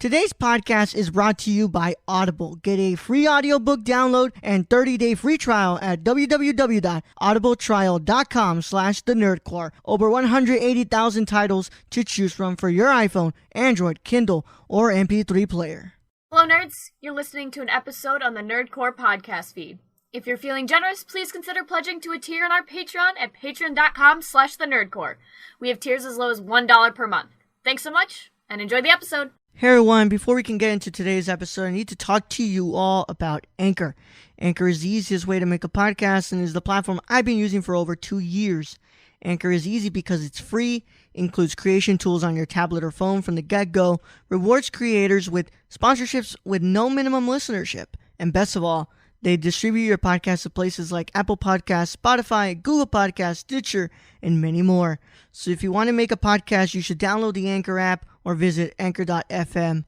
Today's podcast is brought to you by Audible. Get a free audiobook download and 30-day free trial at www.audibletrial.com/thenerdcore. Over 180,000 titles to choose from for your iPhone, Android, Kindle, or MP3 player. Hello, nerds. You're listening to an episode on the Nerdcore podcast feed. If you're feeling generous, please consider pledging to a tier on our Patreon at patreon.com/thenerdcore. We have tiers as low as $1 per month. Thanks so much, and enjoy the episode. Hey everyone, before we can get into today's episode, I need to talk to you all about Anchor. Anchor is the easiest way to make a podcast and is the platform I've been using for over 2 years. Anchor is easy because it's free, includes creation tools on your tablet or phone from the get-go, rewards creators with sponsorships with no minimum listenership, and best of all, they distribute your podcast to places like Apple Podcasts, Spotify, Google Podcasts, Stitcher, and many more. So if you want to make a podcast, you should download the Anchor app or visit anchor.fm.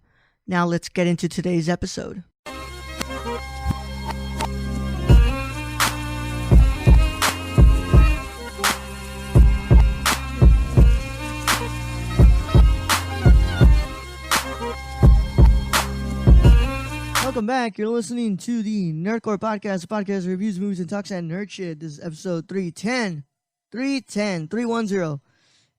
Now let's get into today's episode. Welcome back. You're listening to the Nerdcore Podcast, a podcast that reviews movies and talks and nerd shit. This is episode 310.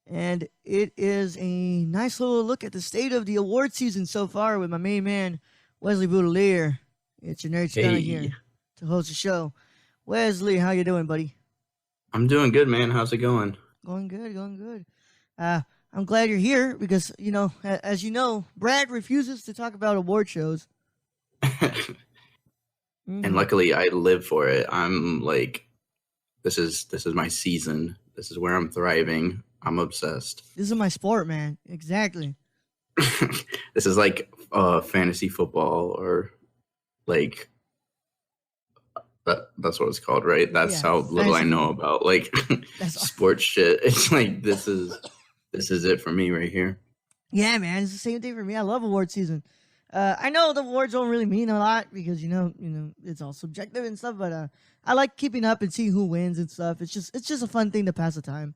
And it is a nice little look at the state of the award season so far with my main man, Wesley Boudelier. It's your nerd Scott here to host the show. Wesley, how you doing, buddy? I'm doing good, man. How's it going? Going good. I'm glad you're here because, you know, as you know, Brad refuses to talk about award shows. And luckily I live for it. I'm like, this is my season. This is where I'm thriving. I'm obsessed. This is my sport, man. Exactly. This is like fantasy football or like that's what it's called, right? That's how little I know about like sports shit. It's like this is it for me right here. Yeah, man. It's the same thing for me. I love award season. I know the awards don't really mean a lot because you know it's all subjective and stuff. But I like keeping up and seeing who wins and stuff. It's just a fun thing to pass the time.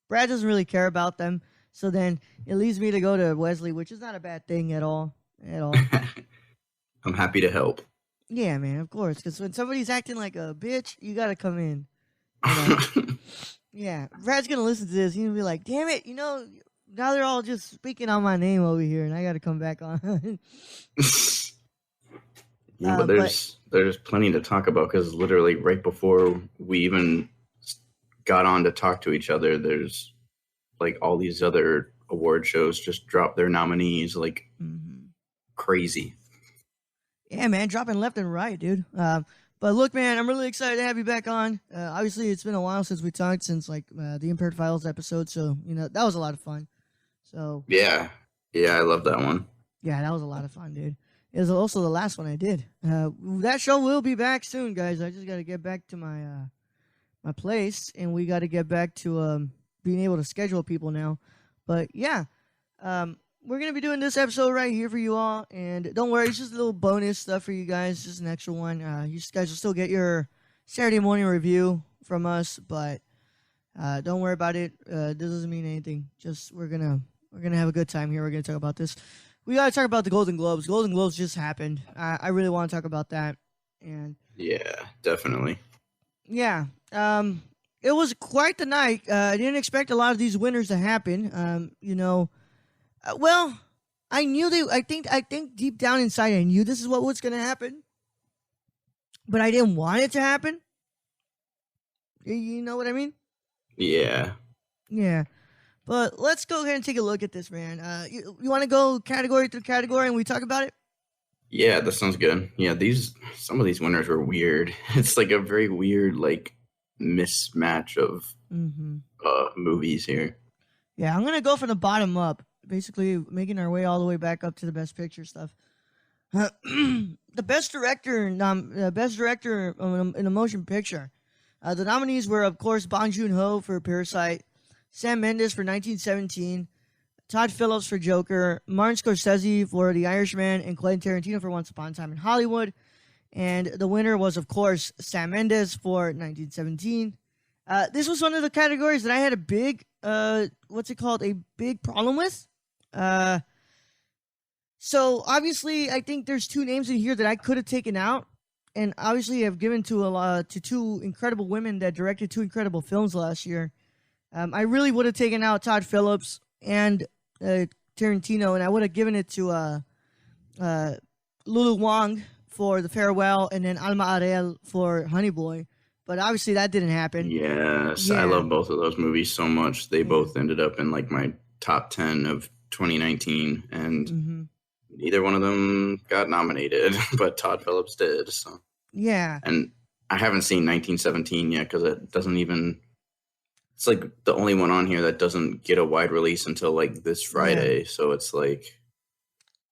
Brad doesn't really care about them, so then it leads me to go to Wesley, which is not a bad thing at all. I'm happy to help. Yeah, man, of course. Because when somebody's acting like a bitch, you gotta come in. You know? Yeah, Brad's gonna listen to this. He's gonna be like, "Damn it, now they're all just speaking on my name over here, and I got to come back on." But there's plenty to talk about because literally right before we even got on to talk to each other, there's like all these other award shows just dropped their nominees like crazy. Yeah, man, dropping left and right, dude. But look, man, I'm really excited to have you back on. Obviously, it's been a while since we talked, since like the Impaired Files episode, so that was a lot of fun. So yeah, I love that one. Yeah, that was a lot of fun, dude. It was also the last one I did. That show will be back soon, guys. I just got to get back to my my place, and we got to get back to being able to schedule people now. But yeah, we're gonna be doing this episode right here for you all, and don't worry, it's just a little bonus stuff for you guys, just an extra one. You guys will still get your Saturday morning review from us, but don't worry about it. This doesn't mean anything. Just we're gonna have a good time here. We're gonna talk about this. We gotta talk about the Golden Globes. Golden Globes just happened. I really want to talk about that. And yeah, definitely. Yeah. It was quite the night. I didn't expect a lot of these winners to happen. Well, I knew I think deep down inside I knew this is what was gonna happen, but I didn't want it to happen. You know what I mean? Yeah. Yeah. But let's go ahead and take a look at this, man. You want to go category through category and we talk about it? Yeah, that sounds good. Yeah, some of these winners were weird. It's like a very weird like mismatch of movies here. Yeah, I'm gonna go from the bottom up, basically making our way all the way back up to the Best Picture stuff. The Best Director in a Motion Picture. The nominees were, of course, Bong Joon-ho for Parasite, Sam Mendes for 1917, Todd Phillips for Joker, Martin Scorsese for The Irishman, and Quentin Tarantino for Once Upon a Time in Hollywood. And the winner was, of course, Sam Mendes for 1917. This was one of the categories that I had a big, a big problem with. So obviously, I think there's two names in here that I could have taken out, and obviously I've given to two incredible women that directed two incredible films last year. I really would have taken out Todd Phillips and Tarantino, and I would have given it to Lulu Wang for The Farewell, and then Alma Ariel for Honey Boy. But obviously that didn't happen. Yes, Yeah. I love both of those movies so much. They both ended up in like my top 10 of 2019, and neither one of them got nominated, but Todd Phillips did. So yeah, and I haven't seen 1917 yet because it doesn't even. It's like the only one on here that doesn't get a wide release until like this Friday. Yeah. So it's like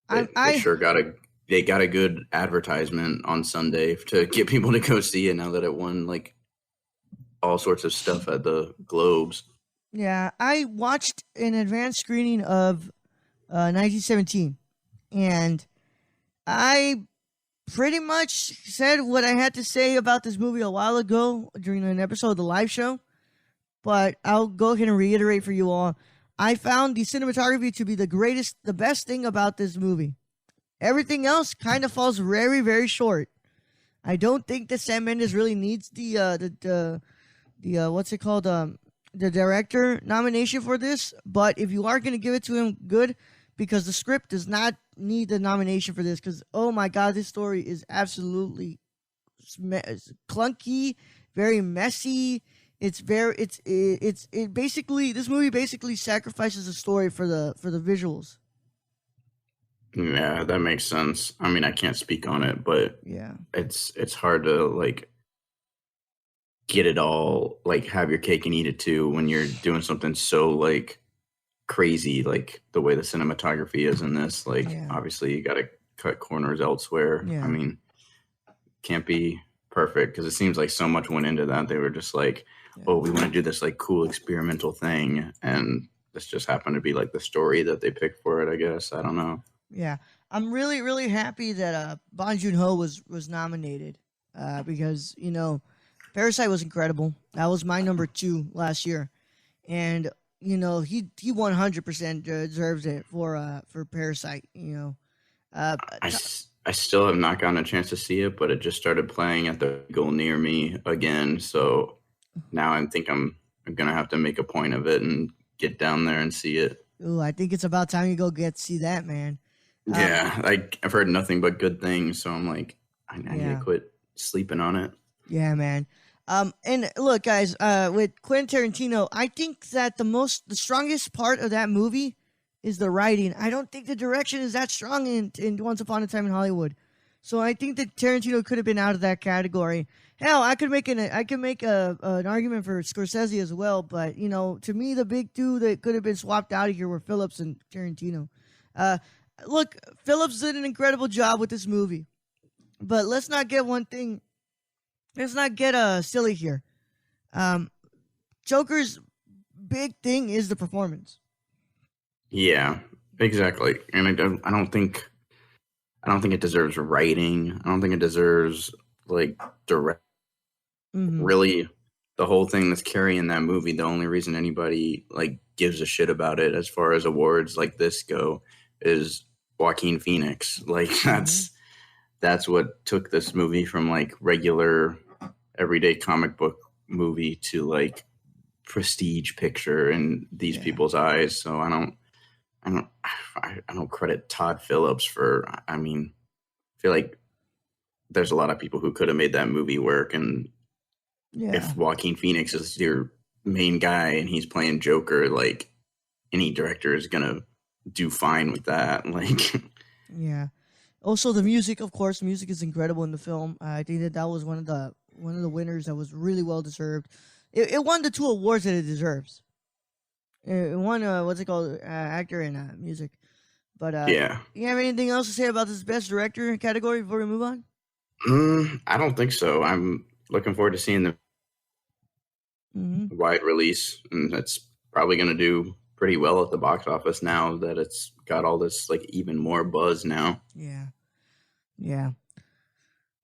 they got a good advertisement on Sunday to get people to go see it now that it won like all sorts of stuff at the Globes. Yeah, I watched an advanced screening of 1917, and I pretty much said what I had to say about this movie a while ago during an episode of the live show. But I'll go ahead and reiterate for you all. I found the cinematography to be the best thing about this movie. Everything else kind of falls very, very short. I don't think that Sam Mendes really needs the what's it called, the director nomination for this. But if you are going to give it to him, good, because the script does not need the nomination for this. Because oh my God, this story is absolutely clunky, very messy. It's basically, this movie basically sacrifices the story for the visuals. Yeah, that makes sense. I mean, I can't speak on it, but yeah, it's hard to like get it all, like have your cake and eat it too when you're doing something so like crazy, like the way the cinematography is in this. Like obviously you got to cut corners elsewhere. I mean, can't be perfect because it seems like so much went into that. They were just like, oh, we want to do this like cool experimental thing, and this just happened to be like the story that they picked for it, I guess. I don't know. Yeah, I'm really, really happy that Bong Joon-ho was nominated because, you know, Parasite was incredible. That was my number 2 last year, and you know he 100% deserves it for Parasite. You know, I still have not gotten a chance to see it, but it just started playing at the Eagle near me again, so. Now I think I'm gonna have to make a point of it and get down there and see it. Ooh, I think it's about time you go see that, man. Yeah, I've heard nothing but good things, so I'm like, I need to quit sleeping on it. Yeah, man. And look, guys, with Quentin Tarantino, I think that the strongest part of that movie is the writing. I don't think the direction is that strong in Once Upon a Time in Hollywood. So I think that Tarantino could have been out of that category. Hell, I could make an argument for Scorsese as well, but you know, to me, the big two that could have been swapped out of here were Phillips and Tarantino. Look, Phillips did an incredible job with this movie, but let's not get silly here. Joker's big thing is the performance. Yeah, exactly, and I don't think it deserves writing. I don't think it deserves like direct. Really, the whole thing that's carrying that movie, the only reason anybody like gives a shit about it as far as awards like this go is Joaquin Phoenix. Like that's what took this movie from like regular everyday comic book movie to like prestige picture in these people's eyes. So I don't credit Todd Phillips for. I mean, I feel like there's a lot of people who could have made that movie work, and if Joaquin Phoenix is your main guy and he's playing Joker, like any director is gonna do fine with that. Like, yeah. Also, the music, of course, music is incredible in the film. I think that was one of the winners that was really well deserved. It won the 2 awards that it deserves. It won what's it called, actor and music. But you have anything else to say about this best director category before we move on? I don't think so. I'm looking forward to seeing the wide release, and it's probably going to do pretty well at the box office now that it's got all this like even more buzz now. Yeah.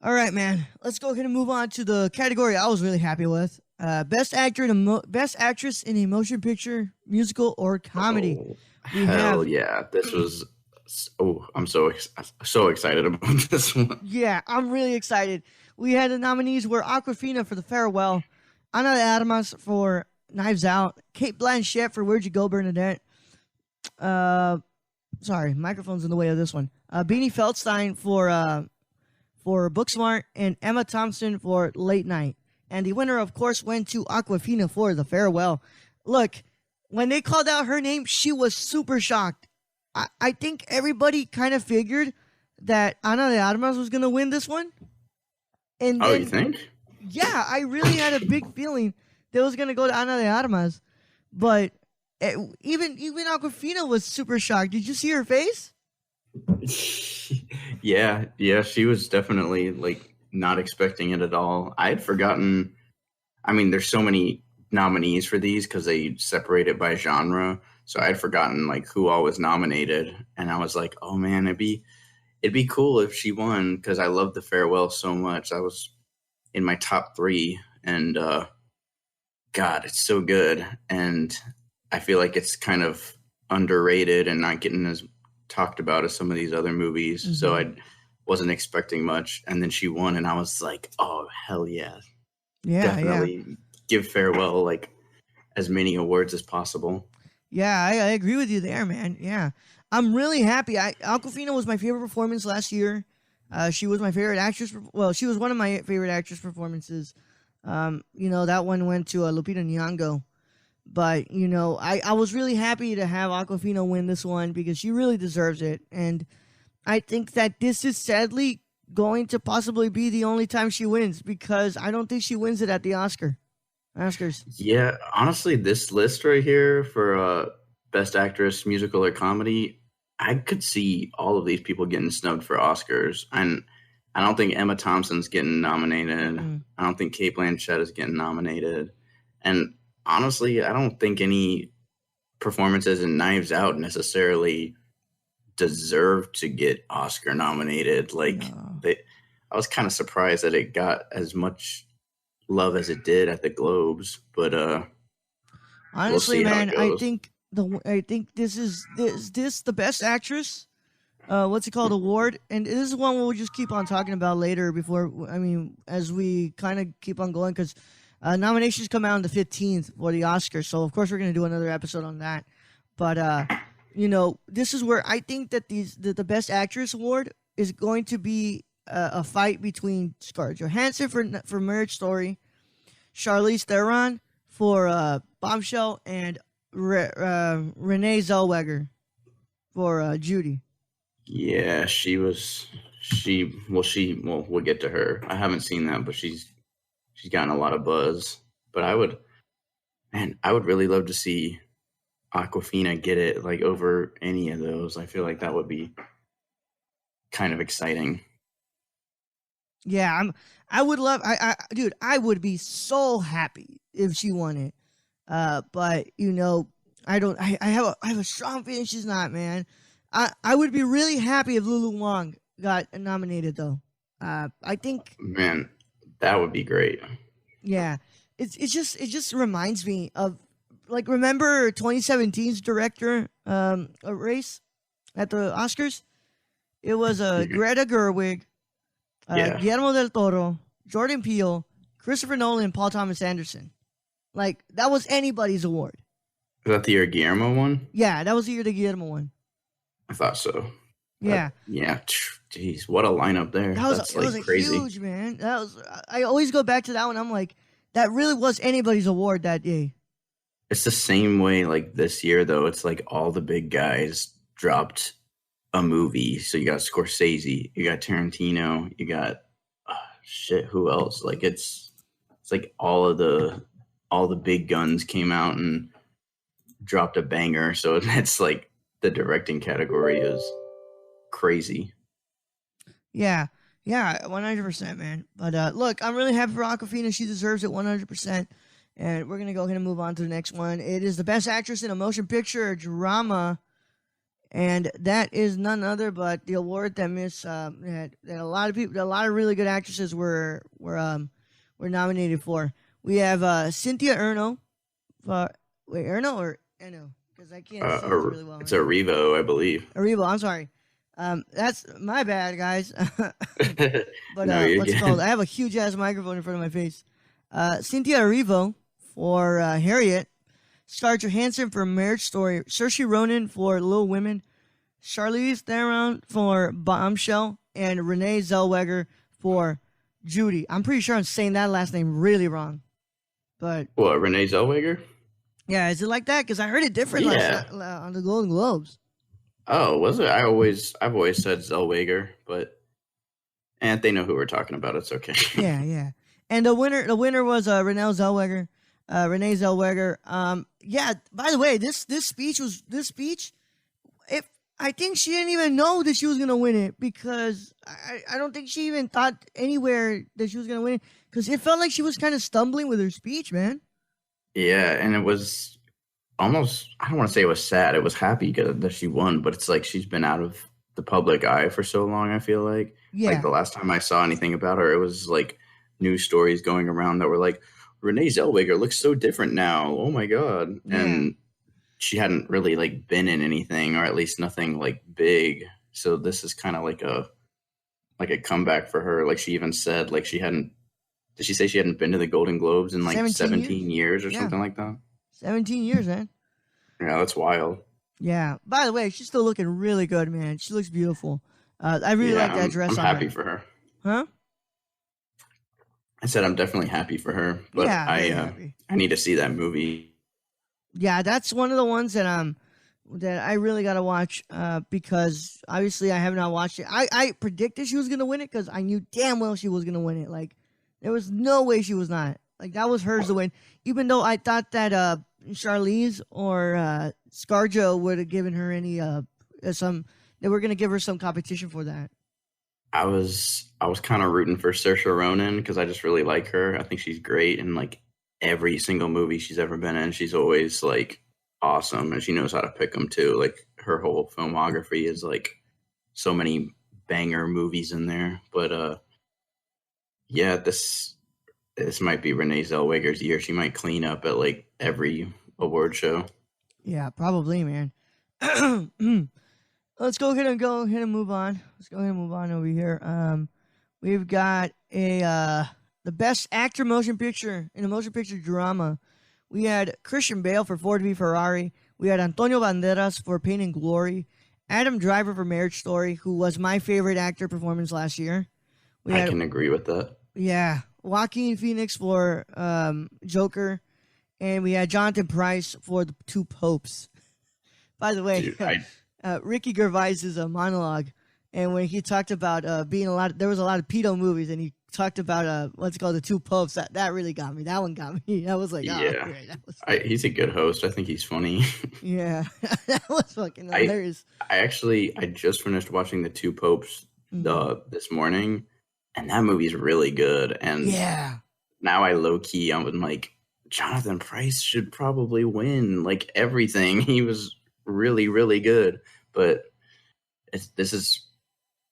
All right, man. Let's go ahead and move on to the category I was really happy with. Best actress in a motion picture, musical, or comedy. Oh, hell yeah! This was I'm so excited about this one. Yeah, I'm really excited. We had the nominees were Aquafina for The Farewell, Ana de Armas for Knives Out, Kate Blanchett for Where'd You Go, Bernadette. Sorry, microphone's in the way of this one. Beanie Feldstein for Booksmart, and Emma Thompson for Late Night. And the winner, of course, went to Aquafina for The Farewell. Look, when they called out her name, she was super shocked. I think everybody kind of figured that Ana de Armas was going to win this one. And Oh, then, you think? yeah, I really had a big feeling that it was going to go to Ana de Armas. But even Aquafina was super shocked. Did you see her face? Yeah, she was definitely like not expecting it at all. I had forgotten. I mean, there's so many nominees for these because they separate it by genre. So I had forgotten like who all was nominated, and I was like, oh man, it'd be cool if she won because I love The Farewell so much. I was in my top 3, and God, it's so good, and I feel like it's kind of underrated and not getting as talked about as some of these other movies. Mm-hmm. So I wasn't expecting much, and then she won, and I was like, oh hell yeah, definitely give Farewell like as many awards as possible. Yeah, I agree with you there, man. Yeah, I'm really happy. Aquafina was my favorite performance last year. She was my favorite actress. Well, she was one of my favorite actress performances. That one went to Lupita Nyong'o. But, I was really happy to have Aquafina win this one because she really deserves it. And I think that this is sadly going to possibly be the only time she wins because I don't think she wins it at the Oscars. Yeah, honestly, this list right here for Best Actress, Musical or Comedy, I could see all of these people getting snubbed for Oscars. And I don't think Emma Thompson's getting nominated. I don't think Kate Blanchett is getting nominated. And honestly, I don't think any performances in Knives Out necessarily deserve to get Oscar nominated. I was kind of surprised that it got as much love as it did at the Globes, but honestly, we'll see man, how it goes. I think this is the Best Actress. What's it called? Award, and this is one we'll just keep on talking about later. As we kind of keep on going because. Nominations come out on the 15th for the Oscars, so of course we're going to do another episode on that. But, this is where I think that the Best Actress Award is going to be a fight between Scarlett Johansson for Marriage Story, Charlize Theron for Bombshell, and Renee Zellweger for Judy. Yeah, we'll get to her. I haven't seen that, but she's gotten a lot of buzz. But I would really love to see Aquafina get it like over any of those. I feel like that would be kind of exciting. Yeah, I would be so happy if she won it. But I have a strong feeling she's not, man. I would be really happy if Lulu Wang got nominated though. I think, man, that would be great. Yeah, it just reminds me of like remember 2017's director race at the Oscars. It was Greta Gerwig, Guillermo del Toro, Jordan Peele, Christopher Nolan, Paul Thomas Anderson. Like that was anybody's award. Was that the year Guillermo won? Yeah, that was the year the Guillermo won. I thought so. Yeah. Jeez, what a lineup there. That's crazy. Huge, man. I always go back to that one. I'm like, that really was anybody's award that day. It's the same way like this year though. It's like all the big guys dropped a movie. So you got Scorsese, you got Tarantino, you got who else? Like it's like all the big guns came out and dropped a banger. So it's like the directing category is crazy. Yeah, 100%, man. But look, I'm really happy for Awkwafina. She deserves it 100%. And we're going to go ahead and move on to the next one. It is the Best Actress in a Motion Picture or Drama. And that is none other but the award that that a lot of people, a lot of really good actresses were nominated for. We have Cynthia Erno. Erno or Eno? Because I can't see it really well. It's Erivo, I believe. Erivo, I'm sorry. That's my bad, guys. But No, you're what's it called? good. I have a huge ass microphone in front of my face. Cynthia Erivo for Harriet, Scarlett Johansson for Marriage Story, Saoirse Ronan for Little Women, Charlize Theron for Bombshell, and Renee Zellweger for Judy. I'm pretty sure I'm saying that last name really wrong, but What, Renee Zellweger? yeah, is it like that? Because I heard it different Yeah. on the Golden Globes. Oh, was it? I've always said Zellweger, but and they know who we're talking about. It's okay. Yeah, yeah. And the winner was Renee Zellweger. Renee Zellweger. Yeah. By the way, this speech. If I think she didn't even know that she was gonna win it because I don't think she even thought anywhere that she was gonna win it because it felt like she was kind of stumbling with her speech, man. Yeah, and it was almost, I don't want to say it was sad. It was happy that she won, but it's like she's been out of the public eye for so long, I feel like. Like Yeah, the last time I saw anything about her, it was like news stories going around that were like, Renee Zellweger looks so different now. Oh my God. yeah. And she hadn't really like been in anything, or at least nothing like big. So this is kind of like a comeback for her. Like she even said like she hadn't, did she say she hadn't been to the Golden Globes in like 17 years. 17 years or Yeah, something like that? 17 years, man. Yeah, that's wild. Yeah. By the way, she's still looking really good, man. She looks beautiful. I really Yeah, like that I'm dress on happy her. for her. Huh? I said I'm definitely happy for her, but Yeah, very happy. I need to see that movie. Yeah, that's one of the ones that I really gotta watch because obviously I have not watched it. I predicted she was gonna win it because I knew damn well she was gonna win it. Like there was no way she was not. Like that was hers to win. Even though I thought that Charlize or Scarjo would have given her any some they were gonna give her some competition for that. I was kind of rooting for Saoirse Ronan because I just really like her. I think she's great in like every single movie she's ever been in. She's always like awesome, and she knows how to pick them too. Like her whole filmography is like so many banger movies in there. But yeah, this might be Renee Zellweger's year. She might clean up at like every award show. Yeah, probably, man. Let's go ahead and move on. Let's go ahead and move on over here. We've got the best actor motion picture in a motion picture drama. We had Christian Bale for Ford v Ferrari. We had Antonio Banderas for Pain and Glory. Adam Driver for Marriage Story, who was my favorite actor performance last year. We I had can agree with that. yeah, Joaquin Phoenix for Joker, and we had Jonathan Pryce for the Two Popes. By the way, Dude, I Ricky Gervais is a monologue, and when he talked about there was a lot of pedo movies, and he talked about what's it called, the Two Popes. That really got me. That one got me. I was like, oh, yeah, great. That was he's a good host. I think he's funny. yeah, that was fucking I hilarious. I just finished watching The Two Popes Mhm. this morning, and that movie's really good. And Yeah, now I'm like, Jonathan Pryce should probably win like everything. He was really, really good. But this is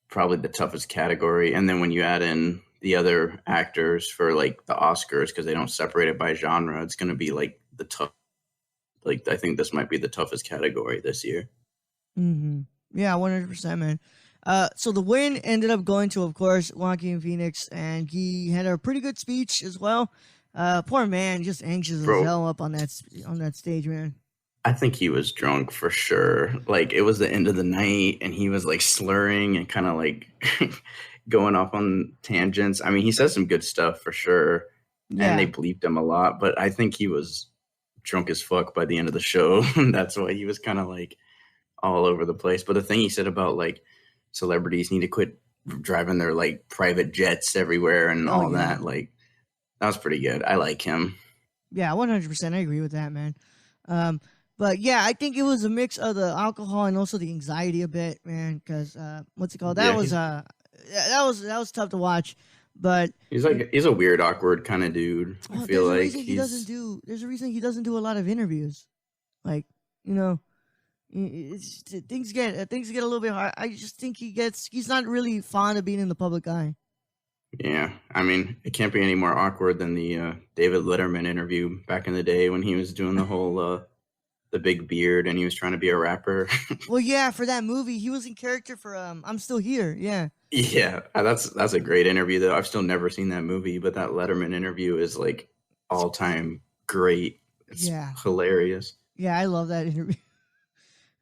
probably the toughest category. And then when you add in the other actors for like the Oscars, because they don't separate it by genre, it's going to be like the tough. Like I think this might be the toughest category this year. yeah, 100%, man. So the win ended up going to, of course, Joaquin Phoenix, and he had a pretty good speech as well. Poor man, just anxious as Bro, hell up on that stage, man. I think he was drunk for sure. Like it was the end of the night and he was like slurring and kind of like going off on tangents. I mean, he says some good stuff for sure. And they Yeah, bleeped him a lot, but I think he was drunk as fuck by the end of the show. That's why he was kind of like all over the place. But the thing he said about like celebrities need to quit driving their like private jets everywhere and oh all yeah, that, like that was pretty good. I like him. yeah, 100%. I agree with that, man. But yeah, I think it was a mix of the alcohol and also the anxiety a bit, man. Because what's it called? Yeah, That was tough to watch. But he's a weird, awkward kind of dude. I feel there's a like reason he doesn't do. There's a reason he doesn't do a lot of interviews. Like you know, things get a little bit hard. I just think he's not really fond of being in the public eye. yeah. I mean, it can't be any more awkward than the David Letterman interview back in the day when he was doing the whole the big beard and he was trying to be a rapper. Well, yeah, for that movie, he was in character for I'm Still Here. Yeah. Yeah, that's a great interview though. I've still never seen that movie, but that Letterman interview is like all time great. It's hilarious. Yeah, I love that interview.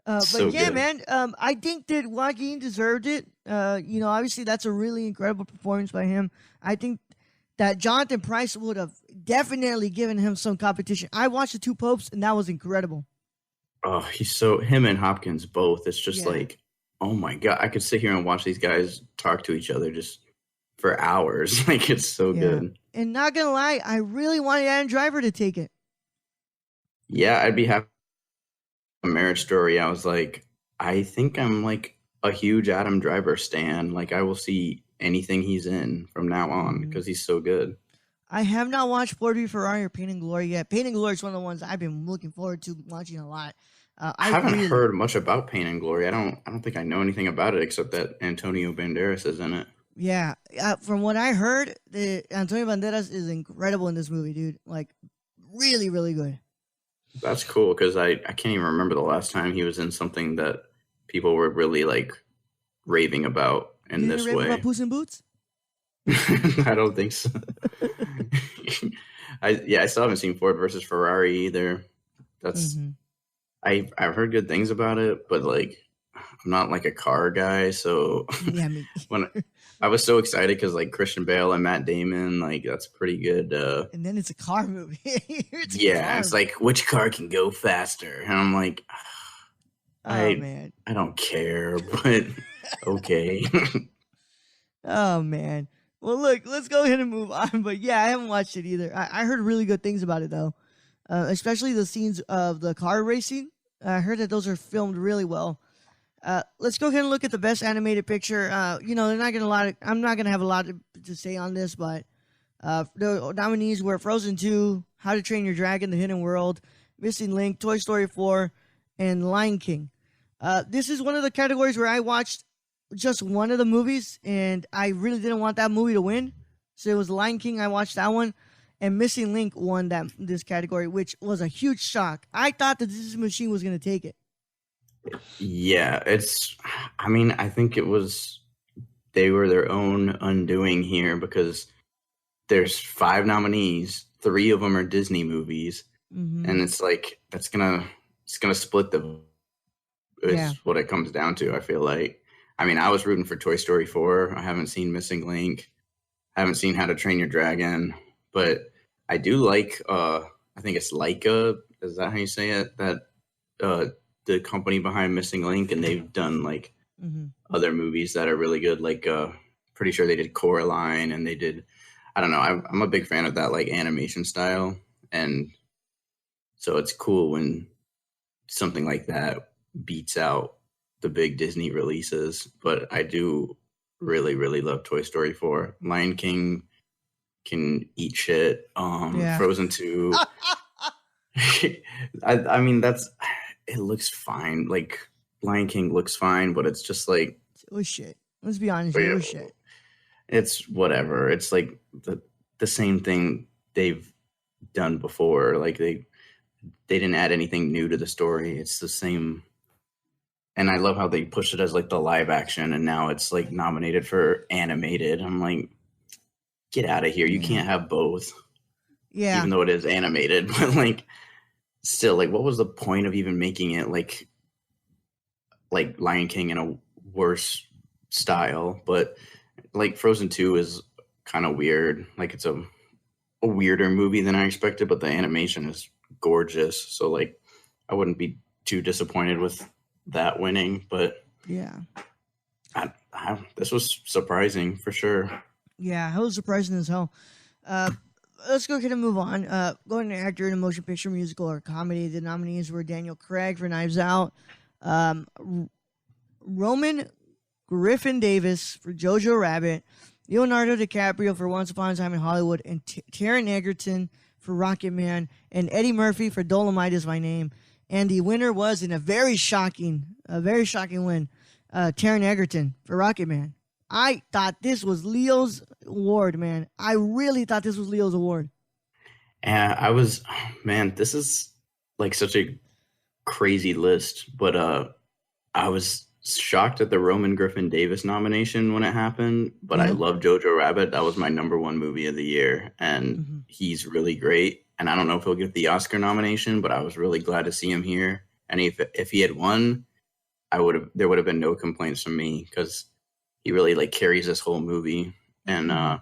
So but yeah, good. man, I think that Joaquin deserved it. Obviously that's a really incredible performance by him. I think that Jonathan Pryce would have definitely given him some competition. I watched The Two Popes, and that was incredible. Oh, him and Hopkins both. It's just like, oh my God, I could sit here and watch these guys talk to each other just for hours. Like, it's so good. And not gonna lie, I really wanted Adam Driver to take it. Yeah, I'd be happy. A Marriage Story, I was like, I think I'm like a huge Adam Driver stan. Like, I will see anything he's in from now on because he's so good. I have not watched Ford v Ferrari or Pain and Glory yet. Pain and Glory is one of the ones I've been looking forward to watching a lot. I haven't heard much about Pain and Glory. I don't think I know anything about it except that Antonio Banderas is in it. Yeah, from what I heard, Antonio Banderas is incredible in this movie, dude. Like, really, really good. That's cool because I can't even remember the last time he was in something that people were really like raving about in this way. About Puss in Boots? I don't think so. I still haven't seen Ford versus Ferrari either. That's I've heard good things about it, but like I'm not like a car guy, so yeah, when I was so excited because like Christian Bale and Matt Damon, like that's pretty good. And then it's a car movie. It's like which car can go faster, and I'm like, man, I don't care, but okay. Oh man. Well, look, let's go ahead and move on. But yeah, I haven't watched it either. I heard really good things about it though, especially the scenes of the car racing. I heard that those are filmed really well. Let's go ahead and look at the best animated picture. They're not gonna I'm not gonna have a lot to say on this, but the nominees were Frozen 2, How to Train Your Dragon: The Hidden World, Missing Link, Toy Story 4, and Lion King. This is one of the categories where I watched just one of the movies, and I really didn't want that movie to win. So it was Lion King. I watched that one, and Missing Link won this category, which was a huge shock. I thought that Disney Machine was going to take it. Yeah, I think they were their own undoing here because there's 5 nominees, 3 of them are Disney movies, and it's like it's gonna split the. What it comes down to. I feel like. I was rooting for Toy Story 4. I haven't seen Missing Link. I haven't seen How to Train Your Dragon, but I do like. I think it's Laika. Is that how you say it? That the company behind Missing Link, and they've done like other movies that are really good. Like, pretty sure they did Coraline, and they did. I don't know. I'm a big fan of that like animation style, and so it's cool when something like that beats out the big Disney releases. But I do really, really love Toy Story 4. Lion King can eat shit. Frozen 2. It looks fine. Like Lion King looks fine, but it's just like it was shit. Let's be honest, it was shit. It's whatever. It's like the same thing they've done before. Like they didn't add anything new to the story. It's the same. And I love how they pushed it as like the live action, and now it's like nominated for animated. I'm like, get out of here. You can't have both. Yeah. Even though it is animated, but like still, like what was the point of even making it like Lion King in a worse style? But like Frozen 2 is kind of weird. Like it's a weirder movie than I expected, but the animation is gorgeous. So like I wouldn't be too disappointed with that winning, but yeah, this was surprising for sure. Yeah, it was surprising as hell. Let's go ahead and move on. Going to actor in a motion picture, musical, or comedy. The nominees were Daniel Craig for Knives Out, Roman Griffin Davis for Jojo Rabbit, Leonardo DiCaprio for Once Upon a Time in Hollywood, and Taron Egerton for Rocket Man, and Eddie Murphy for Dolomite Is My Name. And the winner was, in a very shocking win, Taron Egerton for Rocket Man. I thought this was Leo's award, man. I really thought this was Leo's award. And this is like such a crazy list, but I was shocked at the Roman Griffin Davis nomination when it happened, but I Yeah. love Jojo Rabbit. That was my number one movie of the year, and Mm-hmm. he's really great. And I don't know if he'll get the Oscar nomination, but I was really glad to see him here. And if he had won, there would have been no complaints from me because he really like carries this whole movie. And Mm-hmm.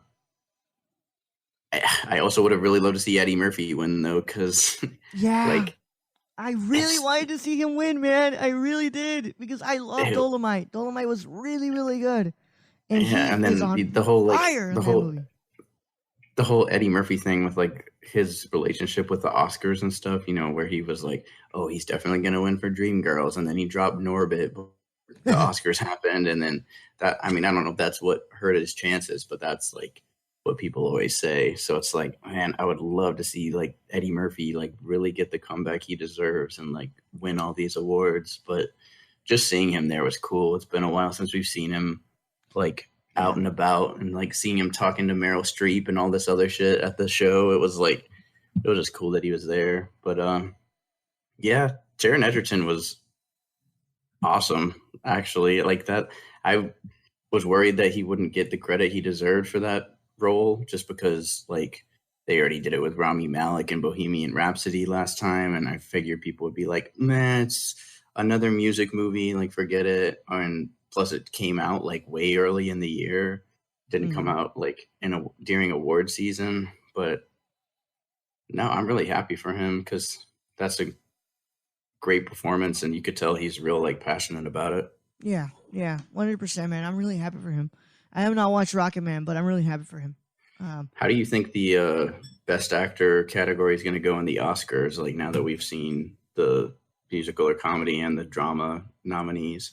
I also would have really loved to see Eddie Murphy win though, because Yeah. like I really it's wanted to see him win, man. I really did because I love it, Dolomite. Dolomite was really, really good, and he yeah, and is then on the whole fire in that movie. the whole Eddie Murphy thing with like his relationship with the Oscars and stuff, you know, where he was like, oh, he's definitely going to win for Dreamgirls. And then he dropped Norbit. The Oscars happened. And then I don't know if that's what hurt his chances, but that's like what people always say. So it's like, man, I would love to see like Eddie Murphy like really get the comeback he deserves and like win all these awards. But just seeing him there was cool. It's been a while since we've seen him like out and about, and like seeing him talking to Meryl Streep and all this other shit at the show. It was just cool that he was there. But yeah, Taron Egerton was awesome, actually. Like that, I was worried that he wouldn't get the credit he deserved for that role, just because like they already did it with Rami Malek in Bohemian Rhapsody last time, and I figured people would be like, man, it's another music movie, like forget it. And plus it came out like way early in the year, didn't come out like during award season. But no, I'm really happy for him because that's a great performance, and you could tell he's real like passionate about it. Yeah, 100%, man. I'm really happy for him. I have not watched Rocket Man, but I'm really happy for him. How do you think the best actor category is going to go in the Oscars? Like now that we've seen the musical or comedy and the drama nominees.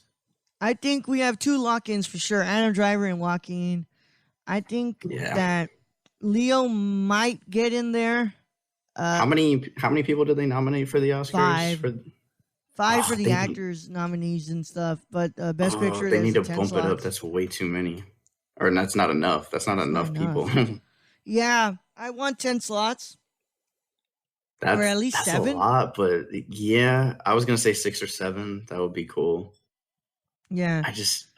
I think we have two lock-ins for sure: Adam Driver and Joaquin. I think that Leo might get in there. How many people did they nominate for the Oscars? Five for the actors nominees and stuff, but best picture they need to 10 bump slots. it up. That's way too many, or that's not enough. That's not enough people. Yeah, I want 10 slots. Or at least 7. That's a lot, but yeah, I was gonna say 6 or 7. That would be cool. Yeah, I just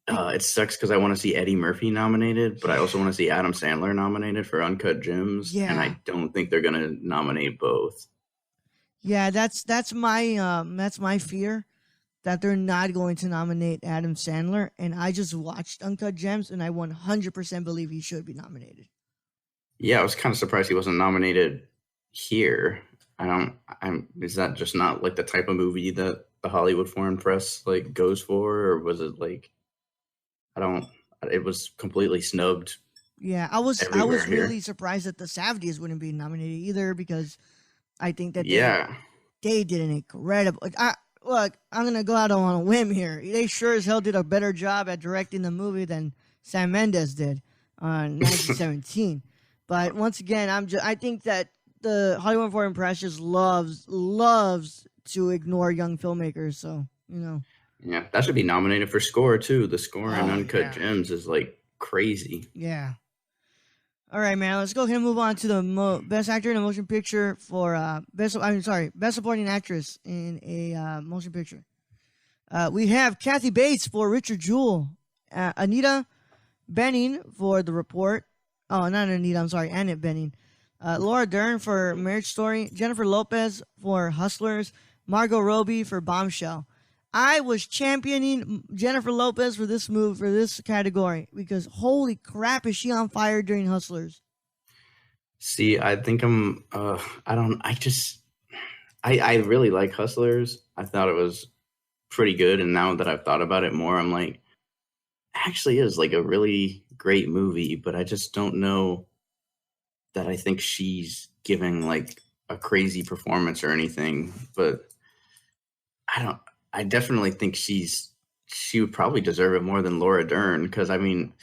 it sucks because I want to see Eddie Murphy nominated, but I also want to see Adam Sandler nominated for Uncut Gems, and I don't think they're gonna nominate both. Yeah, that's my fear, that they're not going to nominate Adam Sandler, and I just watched Uncut Gems, and I 100% believe he should be nominated. Yeah, I was kind of surprised he wasn't nominated here. Is that just not like the type of movie that the Hollywood Foreign Press like goes for, or was it like it was completely snubbed. Yeah, I was here. really surprised that the Safdies wouldn't be nominated either, because I think that they did an incredible. Look, I'm gonna go out on a whim here. They sure as hell did a better job at directing the movie than Sam Mendes did on 1917. But once again, I think that the Hollywood Foreign Press just loves to ignore young filmmakers. So Yeah, that should be nominated for score too. The score in Uncut Gems is like crazy. Yeah. All right, man. Let's go ahead and move on to the best actor in a motion picture for best supporting actress in a motion picture. We have Kathy Bates for Richard Jewell, Anita Bening for The Report. Oh, not Anita. I'm sorry, Annette Bening. Laura Dern for Marriage Story. Jennifer Lopez for Hustlers. Margot Robbie for Bombshell. I was championing Jennifer Lopez for this category, because holy crap, is she on fire during Hustlers? See, I think I really like Hustlers. I thought it was pretty good, and now that I've thought about it more, I'm like, actually is like a really great movie, but I just don't know that I think she's giving like a crazy performance or anything. But I definitely think she would probably deserve it more than Laura Dern, because I mean,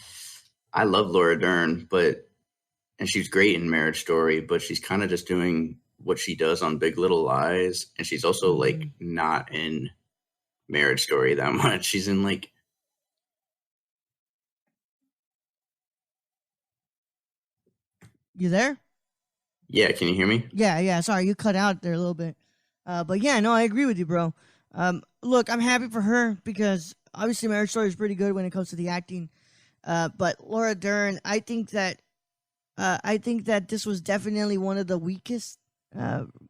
I love Laura Dern, and she's great in Marriage Story, but she's kind of just doing what she does on Big Little Lies, and she's also like not in Marriage Story that much. She's in like. You there? Yeah, can you hear me? Yeah. Sorry, you cut out there a little bit. But yeah, no, I agree with you, bro. Look, I'm happy for her because obviously Marriage Story is pretty good when it comes to the acting. But Laura Dern, I think that this was definitely one of the weakest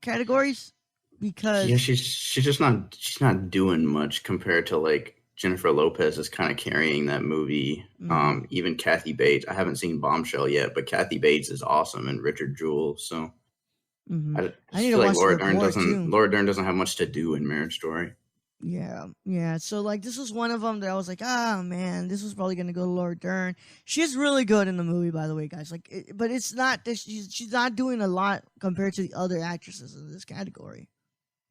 categories Yeah, because she's not doing much compared to like Jennifer Lopez is kind of carrying that movie. mhm. Even Kathy Bates. I haven't seen Bombshell yet, but Kathy Bates is awesome and Richard Jewell. So I I just need to feel like watch the more too. Laura Dern doesn't have much to do in Marriage Story. Yeah, yeah. So like, this was one of them that I was like, ah, man, this was probably gonna go to Laura Dern. She's really good in the movie, by the way, guys. Like, but it's not that she's not doing a lot compared to the other actresses in this category.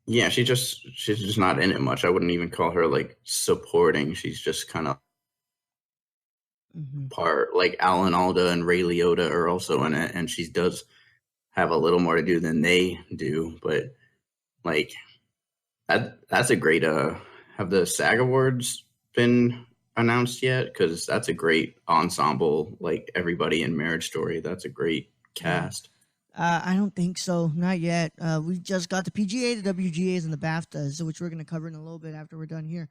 Yeah, she's just not in it much. I wouldn't even call her like supporting. She's just kind of Hmm. part. Like Alan Alda and Ray Liotta are also in it, and she does have a little more to do than they do. But like that's a great. Have the SAG Awards been announced yet? Because that's a great ensemble. Like everybody in Marriage Story, that's a great Yeah. cast. I don't think so. Not yet. We just got the PGA, the WGAs, and the BAFTAs, which we're gonna cover in a little bit after we're done here.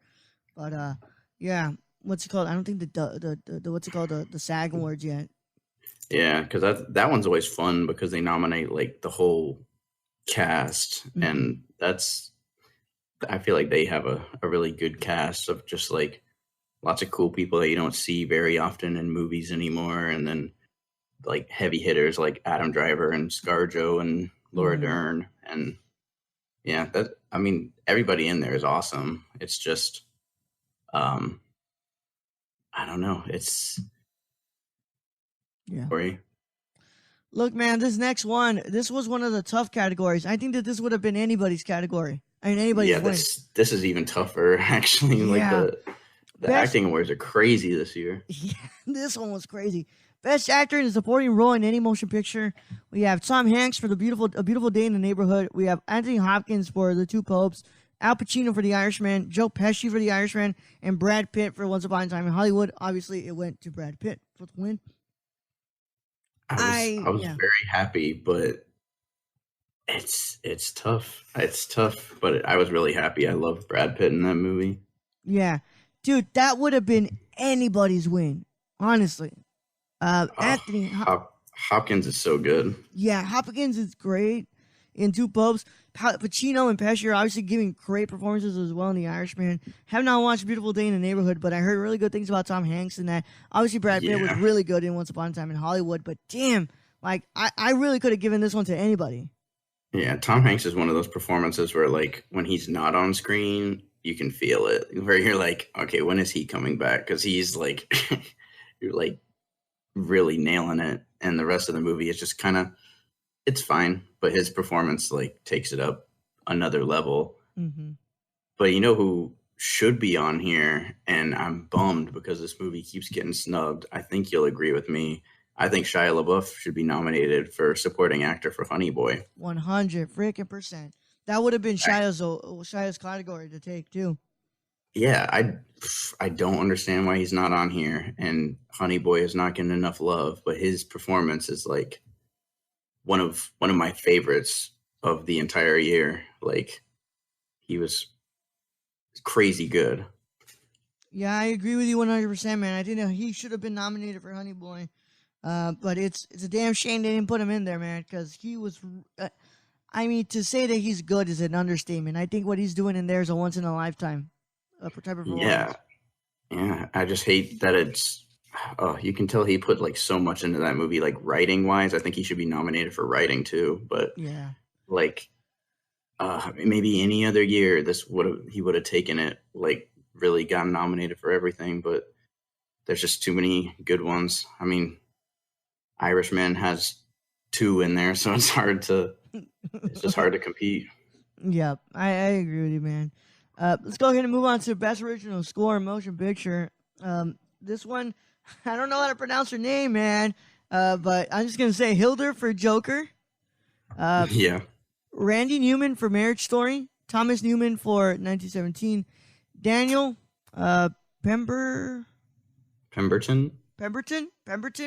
But yeah. What's it called? I don't think the what's it called, the SAG Awards yet. Yeah, because that one's always fun because they nominate like the whole cast, Mm-hmm. and that's I feel like they have a really good cast of just like lots of cool people that you don't see very often in movies anymore, and then like heavy hitters like Adam Driver and ScarJo and Laura Mm-hmm. Dern, and yeah, that I mean everybody in there is awesome. It's just um I don't know. It's Yeah. sorry. Look, man, this next one, this was one of the tough categories. I think that this would have been anybody's category. I mean, anybody's Yeah, win. this is even tougher actually. Like Yeah. the Best. acting awards are crazy this year. Yeah, this one was crazy. Best actor in a supporting role in any motion picture. We have Tom Hanks for A Beautiful Day in the Neighborhood. We have Anthony Hopkins for The Two Popes, Al Pacino for The Irishman, Joe Pesci for The Irishman, and Brad Pitt for Once Upon a Time in Hollywood. Obviously, it went to Brad Pitt for the win. I was Yeah. very happy, but it's tough. It's tough, but I was really happy. I love Brad Pitt in that movie. Yeah. Dude, that would have been anybody's win, honestly. Oh, Anthony, Hopkins is so good. yeah, Hopkins is great in Two Popes. Pacino and Pesci are obviously giving great performances as well in The Irishman. Have not watched Beautiful Day in the Neighborhood, but I heard really good things about Tom Hanks in that. Obviously, Brad Pitt was Yeah. really good in Once Upon a Time in Hollywood, but damn, like, I really could have given this one to anybody. Yeah, Tom Hanks is one of those performances where like when he's not on screen, you can feel it. Where you're like, okay, when is he coming back? Because he's like you're like really nailing it. And the rest of the movie is just kind of it's fine, but his performance like takes it up another level. Mm-hmm. But you know who should be on here, and I'm bummed because this movie keeps getting snubbed. I think you'll agree with me. I think Shia LaBeouf should be nominated for supporting actor for Honey Boy. 100 freaking percent. That would have been Shia's category to take too. Yeah, I don't understand why he's not on here, and Honey Boy is not getting enough love, but his performance is like one of my favorites of the entire year. Like he was crazy good. Yeah, I agree with you 100%, man. I think that he should have been nominated for Honey Boy. But it's a damn shame they didn't put him in there, man, because he was. I mean, to say that he's good is an understatement. I think what he's doing in there is a once in a lifetime type of performance. Yeah. I just hate that it's. Oh, you can tell he put like so much into that movie, like writing wise. I think he should be nominated for writing too. But Yeah, like, maybe any other year, he would have taken it. Like, really gotten nominated for everything. But there's just too many good ones. I mean, Irishman has 2 in there, so it's just hard to compete. Yep, I agree with you, man. Let's go ahead and move on to Best Original Score Motion Picture. This one, I don't know how to pronounce her name, man. But I'm just gonna say Hilder for Joker. Yeah, Randy Newman for Marriage Story, Thomas Newman for 1917, Daniel Pemberton Pemberton.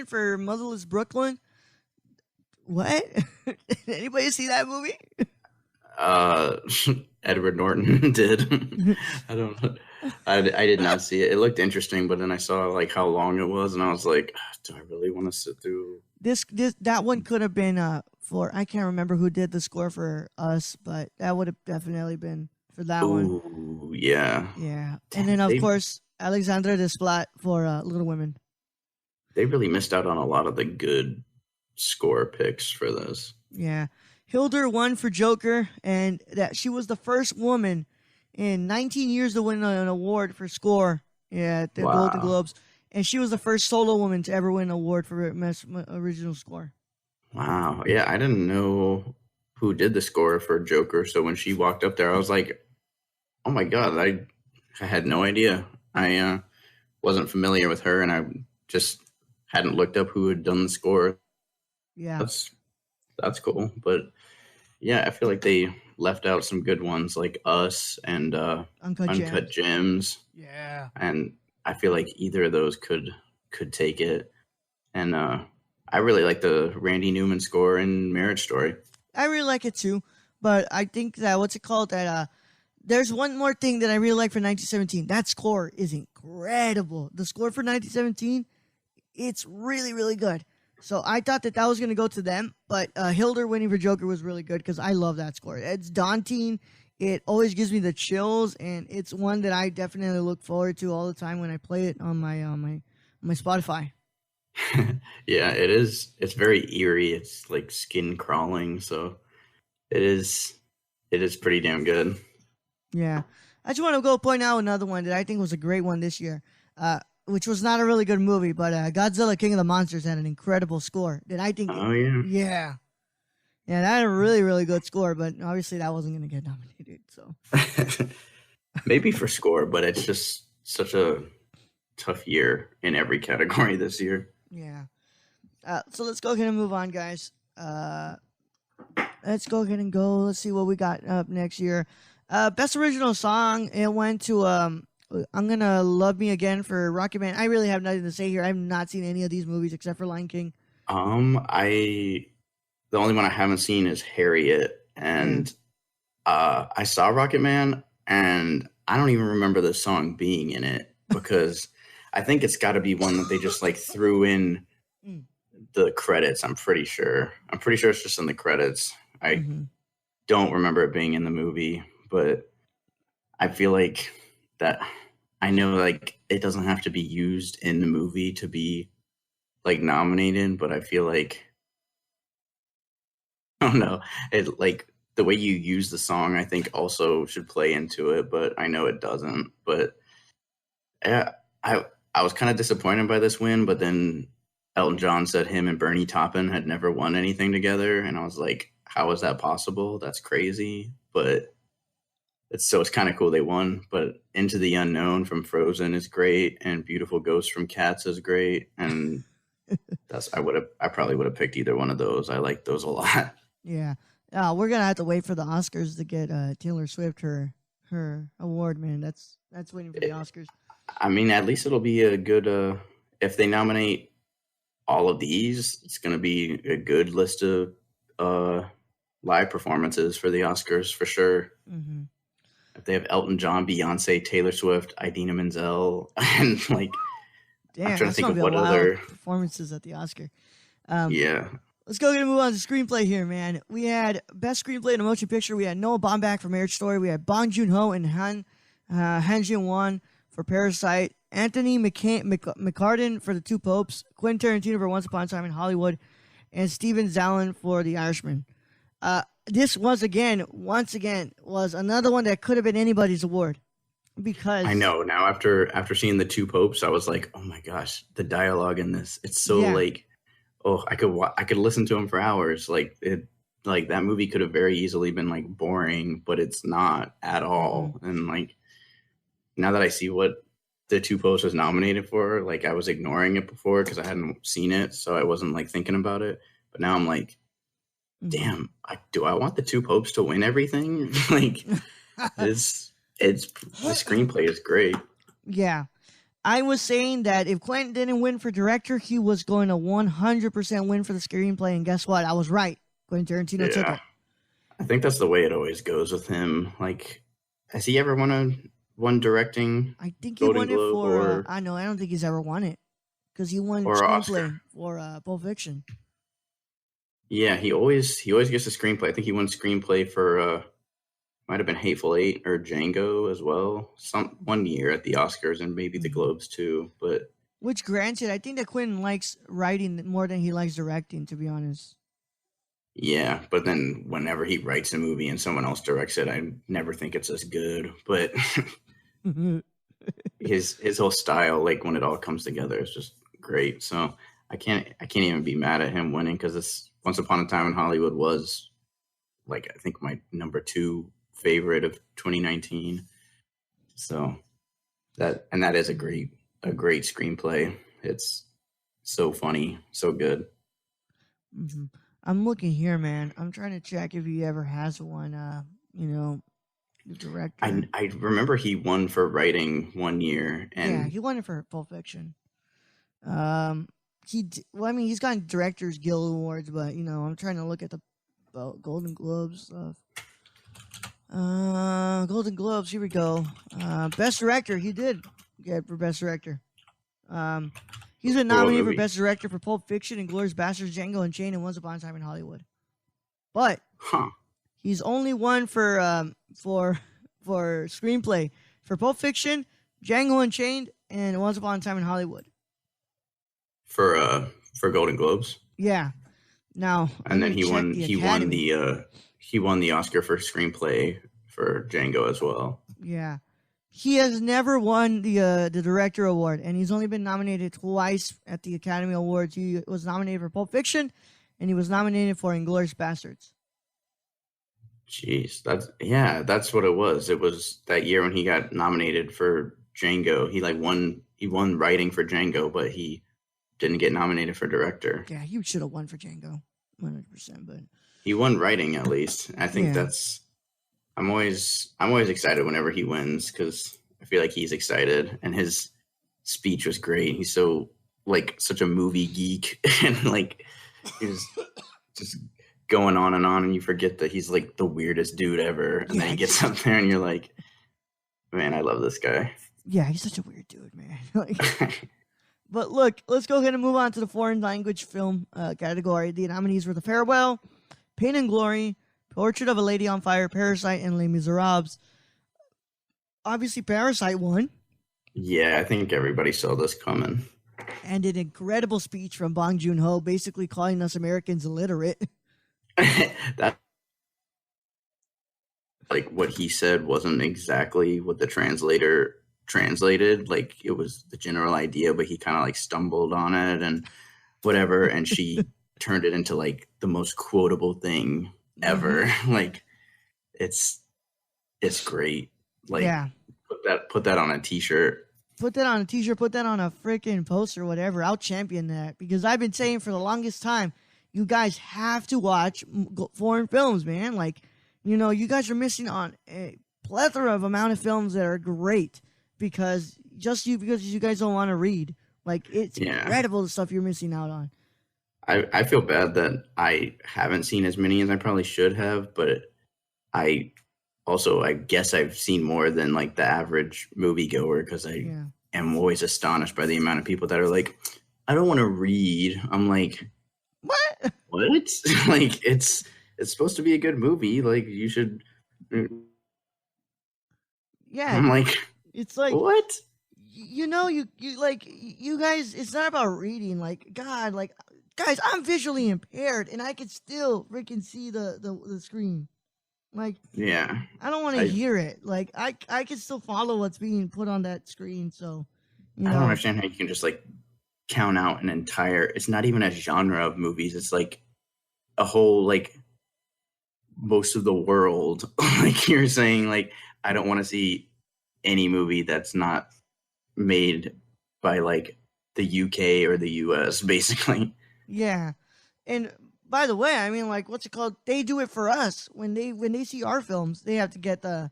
for Motherless Brooklyn. What? Did anybody see that movie? Uh, Edward Norton did. I don't know. I did not see it. It looked interesting, but then I saw like how long it was, and I was like, do I really want to sit through? That one could have been for, I can't remember who did the score for Us, but that would have definitely been for that one. Ooh, yeah. Yeah, and then of course Alexandra Desplat for Little Women. They really missed out on a lot of the good score picks for this. Yeah, Hildur won for Joker, and that she was the first woman in 19 years to win an award for score. Yeah, at the Golden Globes, and she was the first solo woman to ever win an award for original score. Wow. Yeah, I didn't know who did the score for Joker, so when she walked up there, I was like, oh my god, I had no idea. I wasn't familiar with her, and I just hadn't looked up who had done the score. Yeah, that's cool. But yeah, I feel like they left out some good ones like Us and Uncut Gems. Yeah, and I feel like either of those could take it. And I really like the Randy Newman score in Marriage Story. I really like it too, but I think that there's one more thing that I really like for 1917. That score is incredible. The score for 1917, it's really, really good. So I thought that was going to go to them, but Hildur winning for Joker was really good because I love that score. It's daunting. It always gives me the chills, and it's one that I definitely look forward to all the time when I play it on my Spotify. Yeah, it is. It's very eerie. It's like skin crawling. So it is pretty damn good. Yeah. I just want to go point out another one that I think was a great one this year, which was not a really good movie, but Godzilla King of the Monsters had an incredible score that I think. Oh, yeah. Yeah. Yeah, that had a really, really good score, but obviously that wasn't going to get nominated. So maybe for score, but it's just such a tough year in every category this year. Yeah. So let's go ahead and move on, guys. Let's go ahead and go. Let's see what we got up next year. Best original song, it went to I'm Gonna Love Me Again for Rocketman. I really have nothing to say here. I have not seen any of these movies except for Lion King. The only one I haven't seen is Harriet, and I saw Rocketman, and I don't even remember the song being in it because I think it's got to be one that they just like threw in the credits. I'm pretty sure it's just in the credits. I don't remember it being in the movie, but I feel like that I know like it doesn't have to be used in the movie to be like nominated, but I feel like I don't know. It like the way you use the song I think also should play into it, but I know it doesn't. But yeah, I was kind of disappointed by this win, but then Elton John said him and Bernie Taupin had never won anything together, and I was like, how is that possible? That's crazy. But it's kind of cool they won. But Into the Unknown from Frozen is great, and Beautiful Ghost from Cats is great, and I probably would have picked either one of those. I like those a lot. Yeah. We're gonna have to wait for the Oscars to get Taylor Swift her award, man. That's waiting for the Oscars. I mean, at least it'll be a good if they nominate all of these, it's gonna be a good list of live performances for the Oscars for sure. Mm-hmm. If they have Elton John, Beyonce, Taylor Swift, Idina Menzel, and like, damn, I'm trying to think of what other performances at the Oscar. Yeah. Let's go ahead and move on to screenplay here, man. We had best screenplay in a motion picture. We had Noah Baumbach for Marriage Story. We had Bong Joon-ho and Han Jin-won for Parasite. Anthony McCartan for The Two Popes. Quentin Tarantino for Once Upon a Time in Hollywood. And Steven Zalin for The Irishman. This was once again, another one that could have been anybody's award. Because I know now after seeing The Two Popes, I was like, oh my gosh, the dialogue in this, it's so like, oh, I could listen to him for hours. Like that movie could have very easily been like boring, but it's not at all. Mm-hmm. And like now that I see what The Two Popes was nominated for, like I was ignoring it before because I hadn't seen it, so I wasn't like thinking about it. But now I'm like, damn, do I want The Two Popes to win everything? Like the screenplay is great. Yeah. I was saying that if Quentin didn't win for director, he was going to 100% win for the screenplay. And guess what? I was right. Quentin Tarantino took it. I think that's the way it always goes with him. Like, has he ever won directing I think he Golden won it Globe for. I know. I don't think he's ever won it because he won or Oscar? screenplay for Pulp Fiction. Yeah, he always gets a screenplay. I think he won screenplay for might have been Hateful Eight or Django as well. Some one year at the Oscars and maybe the Globes too. But Which, granted, I think that Quentin likes writing more than he likes directing. To be honest. yeah, but then whenever he writes a movie and someone else directs it, I never think it's as good. But his whole style, like when it all comes together, is just great. So I can't even be mad at him winning because this Once Upon a Time in Hollywood was like I think my number 2 favorite of 2019. So that is a great screenplay. It's so funny, so good. Mm-hmm. I'm looking here, man. I'm trying to check if he ever has one. The director. I remember he won for writing one year, and he won it for Pulp Fiction. He's gotten Directors Guild Awards, but I'm trying to look at the Golden Globes stuff. Golden Globes. Here we go. Best Director. He did get for Best Director. He's been nominated for Best Director for Pulp Fiction, and Inglourious Basterds, Django Unchained, and Once Upon a Time in Hollywood. But he's only won for screenplay for Pulp Fiction, Django Unchained, and Once Upon a Time in Hollywood. For Golden Globes. Yeah. Now, and then he won the Oscar for screenplay for Django as well. Yeah. He has never won the director award, and he's only been nominated twice at the Academy Awards. He was nominated for Pulp Fiction, and he was nominated for Inglourious Basterds. Jeez, that's what it was. It was that year when he got nominated for Django. He won writing for Django, but he didn't get nominated for director. Yeah, he should have won for Django, 100%. But he won writing at least. I think that's. I'm always excited whenever he wins because I feel like he's excited and his speech was great. He's so such a movie geek and he's just going on and you forget that he's like the weirdest dude ever. And then he gets up there and you're like, man, I love this guy. Yeah, he's such a weird dude, man. But look, let's go ahead and move on to the foreign language film category. The nominees were The Farewell, Pain and Glory, Portrait of a Lady on Fire, Parasite, and Les Miserables. Obviously, Parasite won. Yeah, I think everybody saw this coming. And an incredible speech from Bong Joon-ho, basically calling us Americans illiterate. That what he said wasn't exactly what the translator translated. It was the general idea, but he kind of stumbled on it and whatever. And she turned it into the most quotable thing ever. It's great. Put that on a t-shirt. Put that on a t-shirt, put that on a freaking poster, whatever. I'll champion that because I've been saying for the longest time, you guys have to watch foreign films, man. You guys are missing on a plethora of amount of films that are great because you guys don't want to read. It's incredible the stuff you're missing out on. I feel bad that I haven't seen as many as I probably should have, but I guess I've seen more than the average moviegoer because I am always astonished by the amount of people that are I don't want to read. I'm like, what? It's supposed to be a good movie. You should. Yeah. I'm like, it's what? You guys. It's not about reading. Guys, I'm visually impaired, and I can still freaking see the screen. Yeah. I don't want to hear it. I can still follow what's being put on that screen. So, I don't understand how you can just count out an entire. It's not even a genre of movies. It's a whole most of the world. You're saying I don't want to see any movie that's not made by the UK or the US, basically. Yeah, and by the way, I mean what's it called? They do it for us when they see our films. They have to get the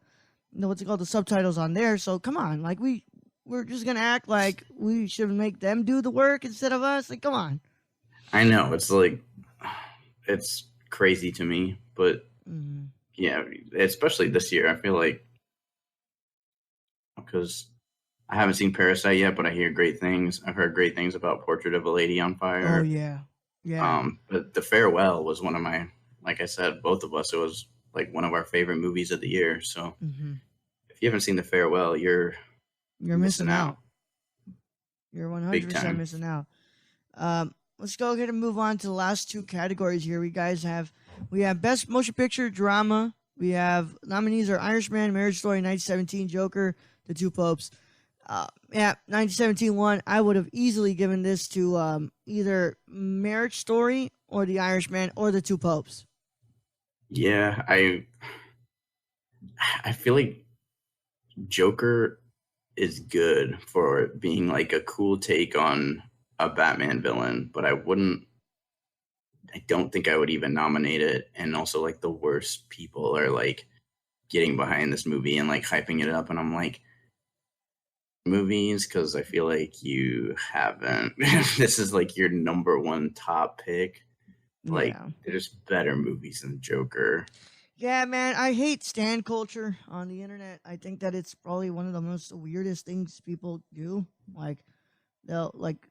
the subtitles on there. So come on, we're just gonna act like we should make them do the work instead of us. Come on. I know it's crazy to me, but Mm-hmm. Yeah, especially this year. I feel like because I haven't seen Parasite yet, but I hear great things. I've heard great things about Portrait of a Lady on Oh Fire. yeah, yeah. But The Farewell was one of my, like I said, both of us, it was like one of our favorite movies of the year. So Mm-hmm. if you haven't seen The Farewell, you're Missing missing out. out You're big 100% time. missing out. Let's go ahead and move on to the last two categories here. We have Best Motion Picture Drama. We have nominees are Irishman, Marriage Story, 1917, Joker, The Two Popes. Yeah, 1917 won. I would have easily given this to either Marriage Story or The Irishman or The Two Popes. Yeah, I feel like Joker is good for being like a cool take on a Batman villain, but I don't think I would even nominate it. And also, like, the worst people are like getting behind this movie and like hyping it up, and I'm like, movies, because I feel like you haven't. This is like your number one top pick. Like, Yeah. there's better movies than Joker. Yeah, man, I hate stan culture on the internet. I think that it's probably one of the most weirdest things people do. Like,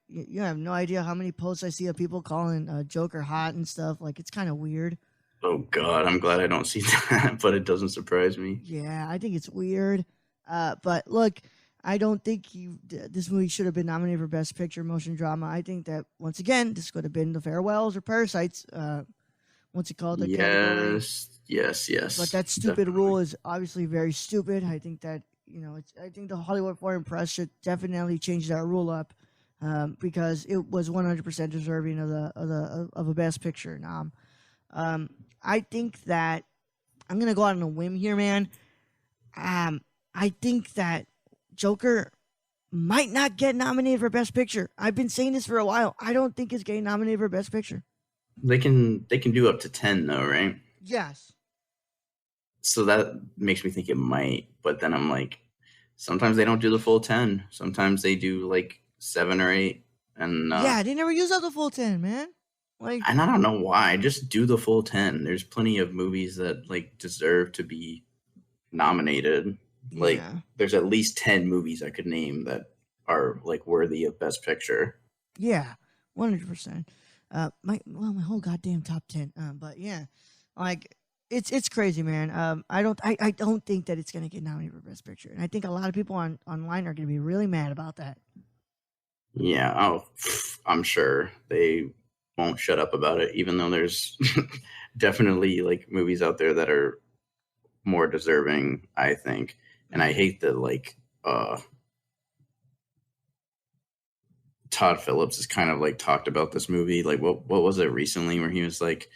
you have no idea how many posts I see of people calling Joker hot and stuff. Like, it's kind of weird. Oh God, I'm glad I don't see that, but it doesn't surprise me. Yeah, I think it's weird. But look, I don't think this movie should have been nominated for Best Picture Motion Drama. I think that once again, this could have been The Farewells or Parasites. What's it called? The category. Yes. But that stupid rule is obviously very stupid. I think that I think the Hollywood Foreign Press should definitely change that rule up, because it was 100% deserving of a Best Picture nom. I think that I'm gonna go out on a whim here, man. I think that Joker might not get nominated for Best Picture. I've been saying this for a while. I don't think it's getting nominated for Best Picture. They can do up to 10 though, right? Yes. So that makes me think it might, but then I'm like, sometimes they don't do the full 10. Sometimes they do like 7 or 8, and yeah, they never use up the full 10, man. Like, and I don't know why. Just do the full 10. There's plenty of movies that like deserve to be nominated. Like, yeah. there's at least 10 movies I could name that are like worthy of Best Picture. Yeah, 100%. My whole goddamn top 10. But yeah, like it's crazy, man. I don't think that it's gonna get nominated for Best Picture, and I think a lot of people online are gonna be really mad about that. Yeah, oh, I'm sure they won't shut up about it, even though there's definitely like movies out there that are more deserving, I think. And I hate that like Todd Phillips has kind of like talked about this movie. Like, what was it recently where he was like,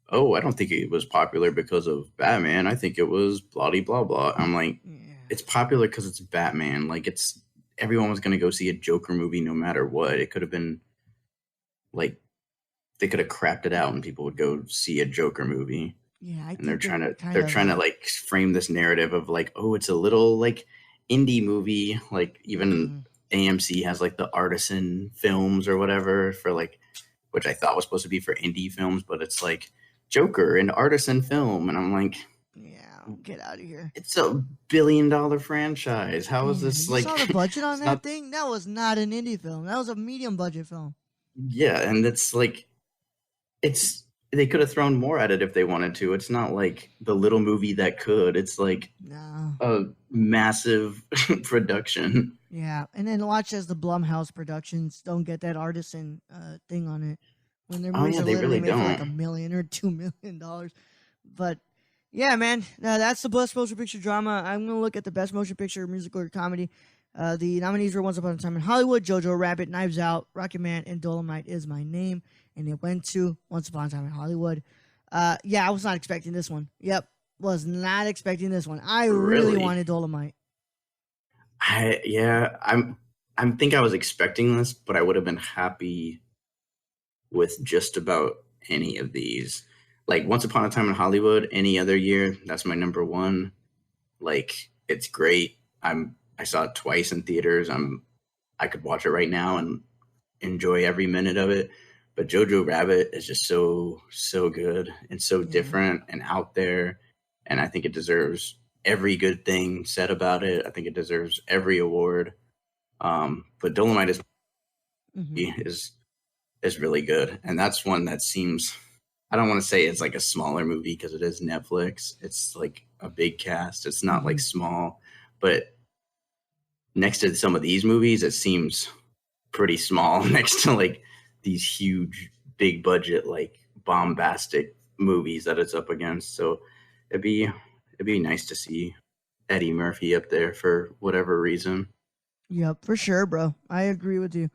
"Oh, I don't think it was popular because of Batman. I think it was blah blah blah." I'm like, it's popular because it's Batman. Like, it's everyone was gonna go see a Joker movie no matter what. It could have been like they could have crapped it out and people would go see a Joker movie. Yeah, and they're trying to like frame this narrative of like, oh, it's a little like indie movie. Like, even AMC has like the artisan films or whatever for like, which I thought was supposed to be for indie films, but it's like Joker, an artisan film, and I'm like, yeah, get out of here. It's $1 billion franchise. How is this like? You saw the budget on that not, thing? That was not an indie film. That was a medium budget film. Yeah, and it's like, they could have thrown more at it if they wanted to. It's not like the little movie that could. It's like a massive production. Yeah, and then watch as the Blumhouse productions don't get that artisan thing on it when their movies are literally made for like $1 million or $2 million. But yeah, man, that's the best motion picture drama. I'm gonna look at the best motion picture musical or comedy. The nominees were Once Upon a Time in Hollywood, Jojo Rabbit, Knives Out, Rocket Man, and Dolomite Is My Name. And it went to Once Upon a Time in Hollywood. Yeah, I was not expecting this one. Yep, was not expecting this one. I really wanted Dolomite. I think I was expecting this, but I would have been happy with just about any of these. Like, Once Upon a Time in Hollywood, any other year, that's my number one. Like, it's great. I saw it twice in theaters. I could watch it right now and enjoy every minute of it. But Jojo Rabbit is just so good and so Yeah. different and out there, and I think it deserves every good thing said about it. I think it deserves every award. But Dolomite Mm-hmm. is really good, and that's one that seems. I don't want to say it's like a smaller movie because it is Netflix. It's like a big cast. It's not like small, but next to some of these movies, it seems pretty small next to like these huge, big budget, like bombastic movies that it's up against. So it'd be nice to see Eddie Murphy up there for whatever reason. Yep, for sure, bro. I agree with you.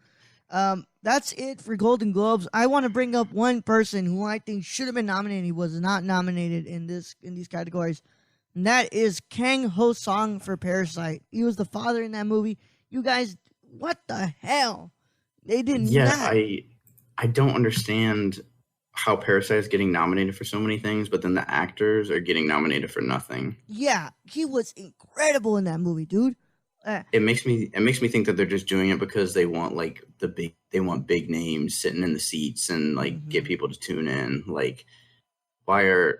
That's it for Golden Globes. I want to bring up one person who I think should have been nominated. He was not nominated in these categories, and that is Kang Ho Song for Parasite. He was the father in that movie. You guys, what the hell? They did Yeah, not. I don't understand how Parasite is getting nominated for so many things, but then the actors are getting nominated for nothing. Yeah, he was incredible in that movie, dude. It makes me think that they're just doing it because they want like they want big names sitting in the seats and like get people to tune in. Like, I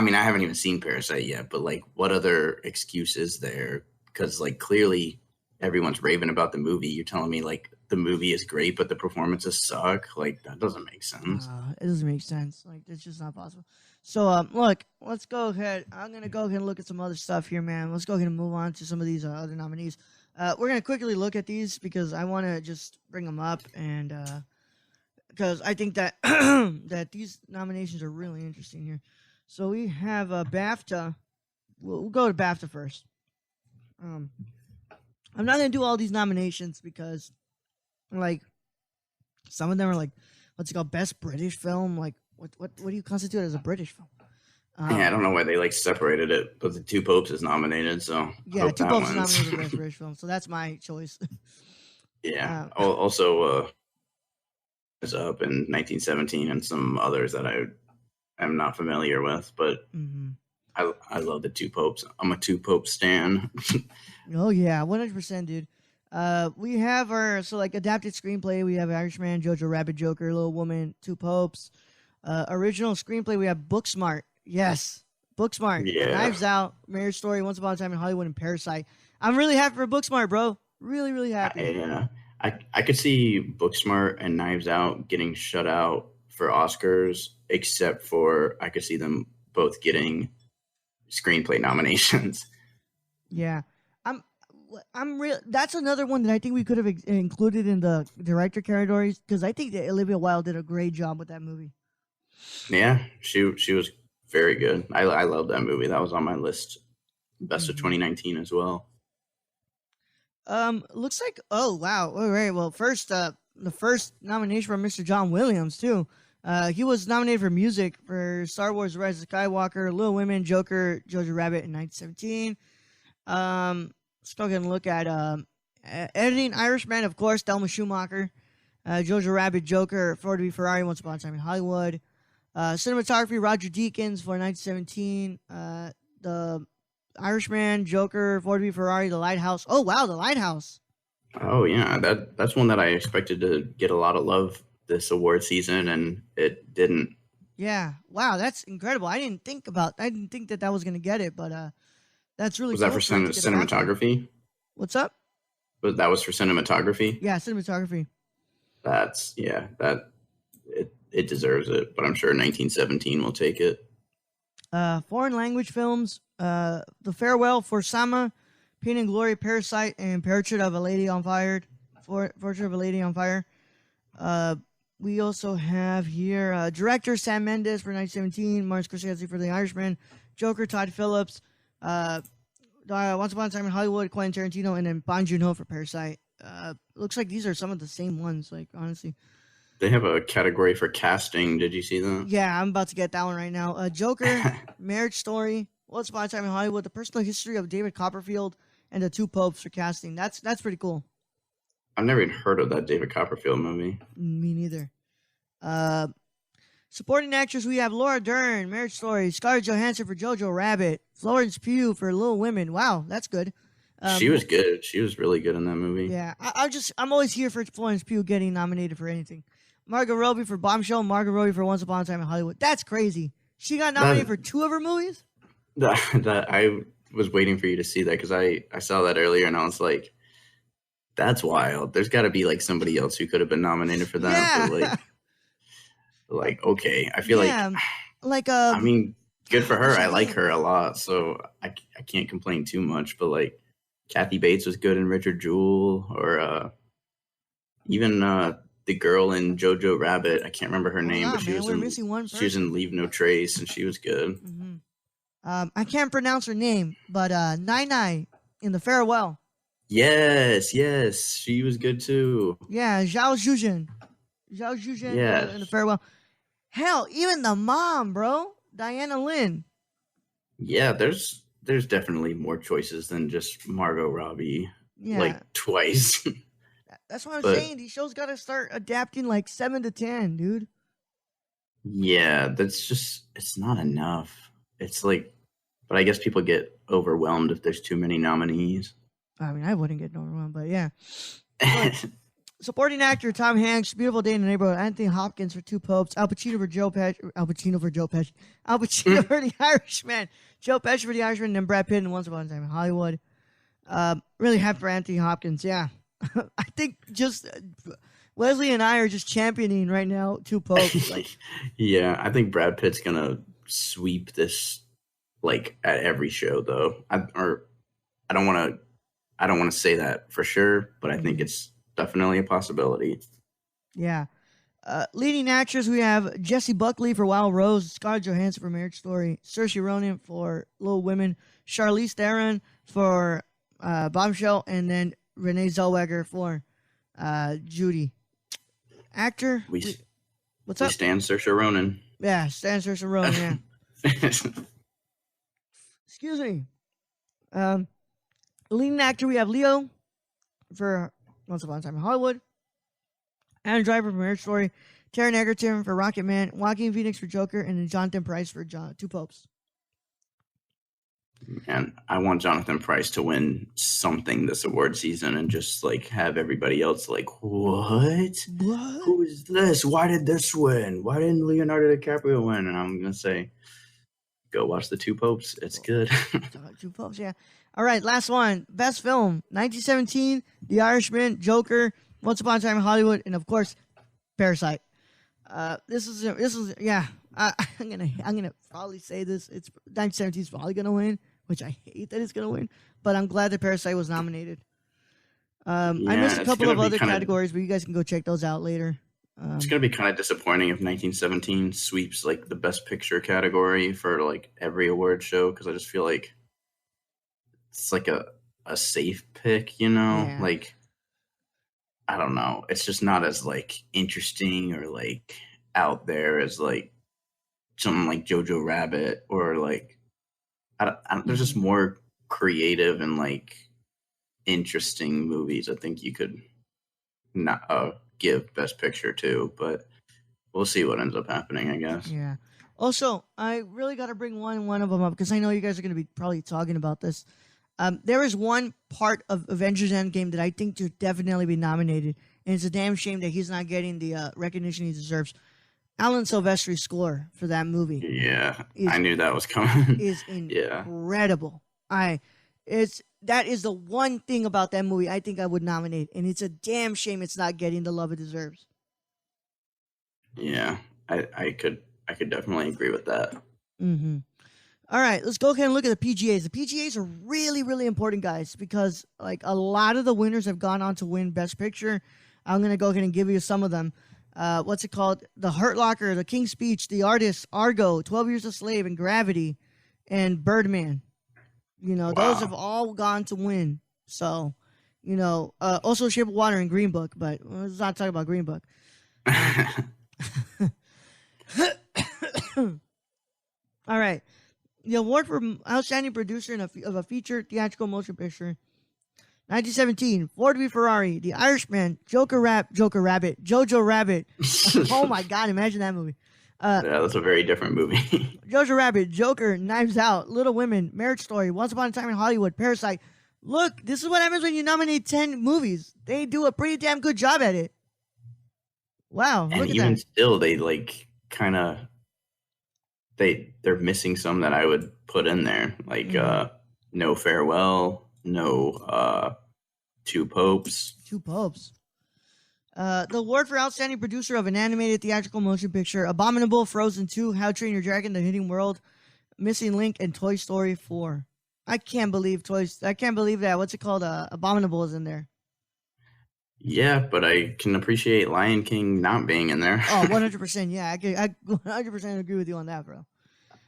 mean, I haven't even seen Parasite yet, but like, what other excuse is there? Because like clearly everyone's raving about the movie. You're telling me like the movie is great, but the performances suck. Like that doesn't make sense. It doesn't make sense. Like it's just not possible. So look, let's go ahead. I'm gonna go ahead and look at some other stuff here, man. Let's go ahead and move on to some of these other nominees. We're gonna quickly look at these because I want to just bring them up and because I think that that these nominations are really interesting here. So we have BAFTA. We'll go to BAFTA first. I'm not gonna do all these nominations because like some of them are like what's it called, best British film. Like what do you constitute as a British film? Yeah, I don't know why they like separated it, but the Two Popes is nominated, so Yeah, Two Popes is nominated for best British film, so that's my choice. Yeah. Also, is up in 1917 and some others that I am not familiar with, but I love the Two Popes. I'm a Two Pope stan. Oh yeah, 100%, dude. We have our adapted screenplay. We have Irishman, Jojo Rabbit, Joker, Little Woman, Two Popes. Original screenplay. We have Booksmart. Yes, Booksmart. Yeah. Knives Out, Marriage Story, Once Upon a Time in Hollywood, and Parasite. I'm really happy for Booksmart, bro. Really, really happy. Yeah. I could see Booksmart and Knives Out getting shut out for Oscars, except for I could see them both getting screenplay nominations. Yeah. I'm real. That's another one that I think we could have included in the director categories because I think that Olivia Wilde did a great job with that movie. Yeah, she was very good. I love that movie. That was on my list, best of 2019 as well. Looks like all right. Well, first the first nomination for Mr. John Williams too. He was nominated for music for Star Wars: The Rise of Skywalker, Little Women, Joker, Jojo Rabbit in 1917. Let's go ahead and look at editing. Irishman, of course, Thelma Schumacher. Jojo Rabbit, Joker, Ford v Ferrari, Once Upon a Time in Hollywood. Cinematography, Roger Deakins for 1917. The Irishman, Joker, Ford v Ferrari, The Lighthouse. Oh, wow, The Lighthouse. Oh, yeah. That's one that I expected to get a lot of love this award season, and it didn't. Yeah. Wow, that's incredible. I didn't think that was going to get it, but that's really Was cool. that for cinematography? What's up? But that was for cinematography? Yeah, cinematography. It deserves it, but I'm sure 1917 will take it. Foreign language films, The Farewell for Sama, Pain and Glory, Parasite, and Portrait of a Lady on Fire. Portrait of a Lady on Fire. We also have here director Sam Mendes for 1917, Martin Scorsese for The Irishman, Joker, Todd Phillips, Once Upon a Time in Hollywood, Quentin Tarantino, and then Bong Joon-ho for Parasite. Looks like these are some of the same ones, like, honestly. They have a category for casting. Did you see that? Yeah, I'm about to get that one right now. Joker, Marriage Story, Once Upon a Time in Hollywood, The Personal History of David Copperfield, and The Two Popes for casting. That's pretty cool. I've never even heard of that David Copperfield movie. Me neither. Supporting actors, we have Laura Dern, Marriage Story, Scarlett Johansson for Jojo Rabbit, Florence Pugh for Little Women. Wow, that's good. She was good. She was really good in that movie. Yeah, I'm always here for Florence Pugh getting nominated for anything. Margot Robbie for Bombshell, Margot Robbie for Once Upon a Time in Hollywood. That's crazy. She got nominated for 2 of her movies? That I was waiting for you to see that because I saw that earlier and I was like, that's wild. There's got to be like somebody else who could have been nominated for that. Yeah. But like okay. I feel like I mean, good for her. I like her a lot, so I can't complain too much. But like Kathy Bates was good in Richard Jewell, or even the girl in Jojo Rabbit. I can't remember her name, but she was in Leave No Trace, and she was good. Mm-hmm. I can't pronounce her name, but Nai in The Farewell. Yes, she was good too. Yeah, Zhao Zhuzhen in The Farewell. Hell, even the mom, bro, Diana Lynn. Yeah, there's definitely more choices than just Margot Robbie. Yeah. Like twice. That's what I'm saying. These shows got to start adapting like 7 to 10, dude. Yeah, it's not enough. It's like, but I guess people get overwhelmed if there's too many nominees. I mean, I wouldn't get overwhelmed, but yeah. Supporting actor Tom Hanks, Beautiful Day in the Neighborhood, Anthony Hopkins for Two Popes, Al Pacino for Joe Pesci, Al Pacino for The Irishman, Joe Pesci for The Irishman, and then Brad Pitt in Once Upon a Time in Hollywood. Really happy for Anthony Hopkins, yeah. I think just Leslie and I are just championing right now Two Popes. Like, yeah, I think Brad Pitt's gonna sweep this like at every show though. I don't want to say that for sure, but I think it's definitely a possibility. Yeah. Leading actors, we have Jessie Buckley for Wild Rose, Scarlett Johansson for Marriage Story, Saoirse Ronan for Little Women, Charlize Theron for Bombshell, and then Renee Zellweger for Judy. Actor? What's up? Stan Saoirse Ronan. Yeah, Stan Saoirse Ronan, yeah. Excuse me. Leading actor, we have Leo for Once Upon a Time in Hollywood, Adam Driver for Marriage Story, Taron Egerton for Rocket Man, Joaquin Phoenix for Joker, and then Jonathan Pryce for Two Popes. Man, I want Jonathan Pryce to win something this award season and just like have everybody else like, what? Who is this? Why did this win? Why didn't Leonardo DiCaprio win? And I'm gonna say, go watch the Two Popes. It's good. Two Popes, yeah. All right, last one. Best film: 1917, The Irishman, Joker, Once Upon a Time in Hollywood, and of course, Parasite. This is yeah. I'm gonna probably say this. It's 1917 is probably gonna win, which I hate that it's gonna win. But I'm glad that Parasite was nominated. I missed a couple of other categories, but you guys can go check those out later. It's gonna be kind of disappointing if 1917 sweeps like the Best Picture category for like every award show, because I just feel like it's like a safe pick, you know? Yeah. Like, I don't know. It's just not as like interesting or like out there as like something like Jojo Rabbit, or like there's just more creative and like interesting movies I think you could not give Best Picture to, but we'll see what ends up happening, I guess. Yeah. Also, I really got to bring one of them up because I know you guys are going to be probably talking about this. There is one part of Avengers Endgame that I think should definitely be nominated, and it's a damn shame that he's not getting the recognition he deserves. Alan Silvestri's score for that movie. Yeah, I knew that was coming. Is incredible. That is the one thing about that movie I think I would nominate, and it's a damn shame it's not getting the love it deserves. Yeah, I could definitely agree with that. Mm-hmm. All right, let's go ahead and look at the PGAs. The PGAs are really, really important, guys, because like a lot of the winners have gone on to win Best Picture. I'm going to go ahead and give you some of them. What's it called? The Hurt Locker, The King's Speech, The Artist, Argo, 12 Years a Slave, and Gravity, and Birdman. You know, those have all gone to win. So, you know, also Shape of Water and Green Book, but let's not talk about Green Book. All right. The award for Outstanding Producer of a Feature Theatrical Motion Picture. 1917, Ford v Ferrari, The Irishman, Joker Rabbit, Jojo Rabbit. Oh my God, imagine that movie. Yeah, that's a very different movie. Jojo Rabbit, Joker, Knives Out, Little Women, Marriage Story, Once Upon a Time in Hollywood, Parasite. Look, this is what happens when you nominate 10 movies. They do a pretty damn good job at it. Wow, And look at even that. still, they like kind of they're missing some that I would put in there, like Mm-hmm. No Farewell, no Two Popes. Two popes. The award for outstanding producer of an animated theatrical motion picture: Abominable, Frozen 2, How to Train Your Dragon: The Hidden World, Missing Link, and Toy Story 4. I can't believe that. What's it called? Abominable is in there. Yeah, but I can appreciate Lion King not being in there. Oh, 100%. Yeah, I 100% agree with you on that, bro.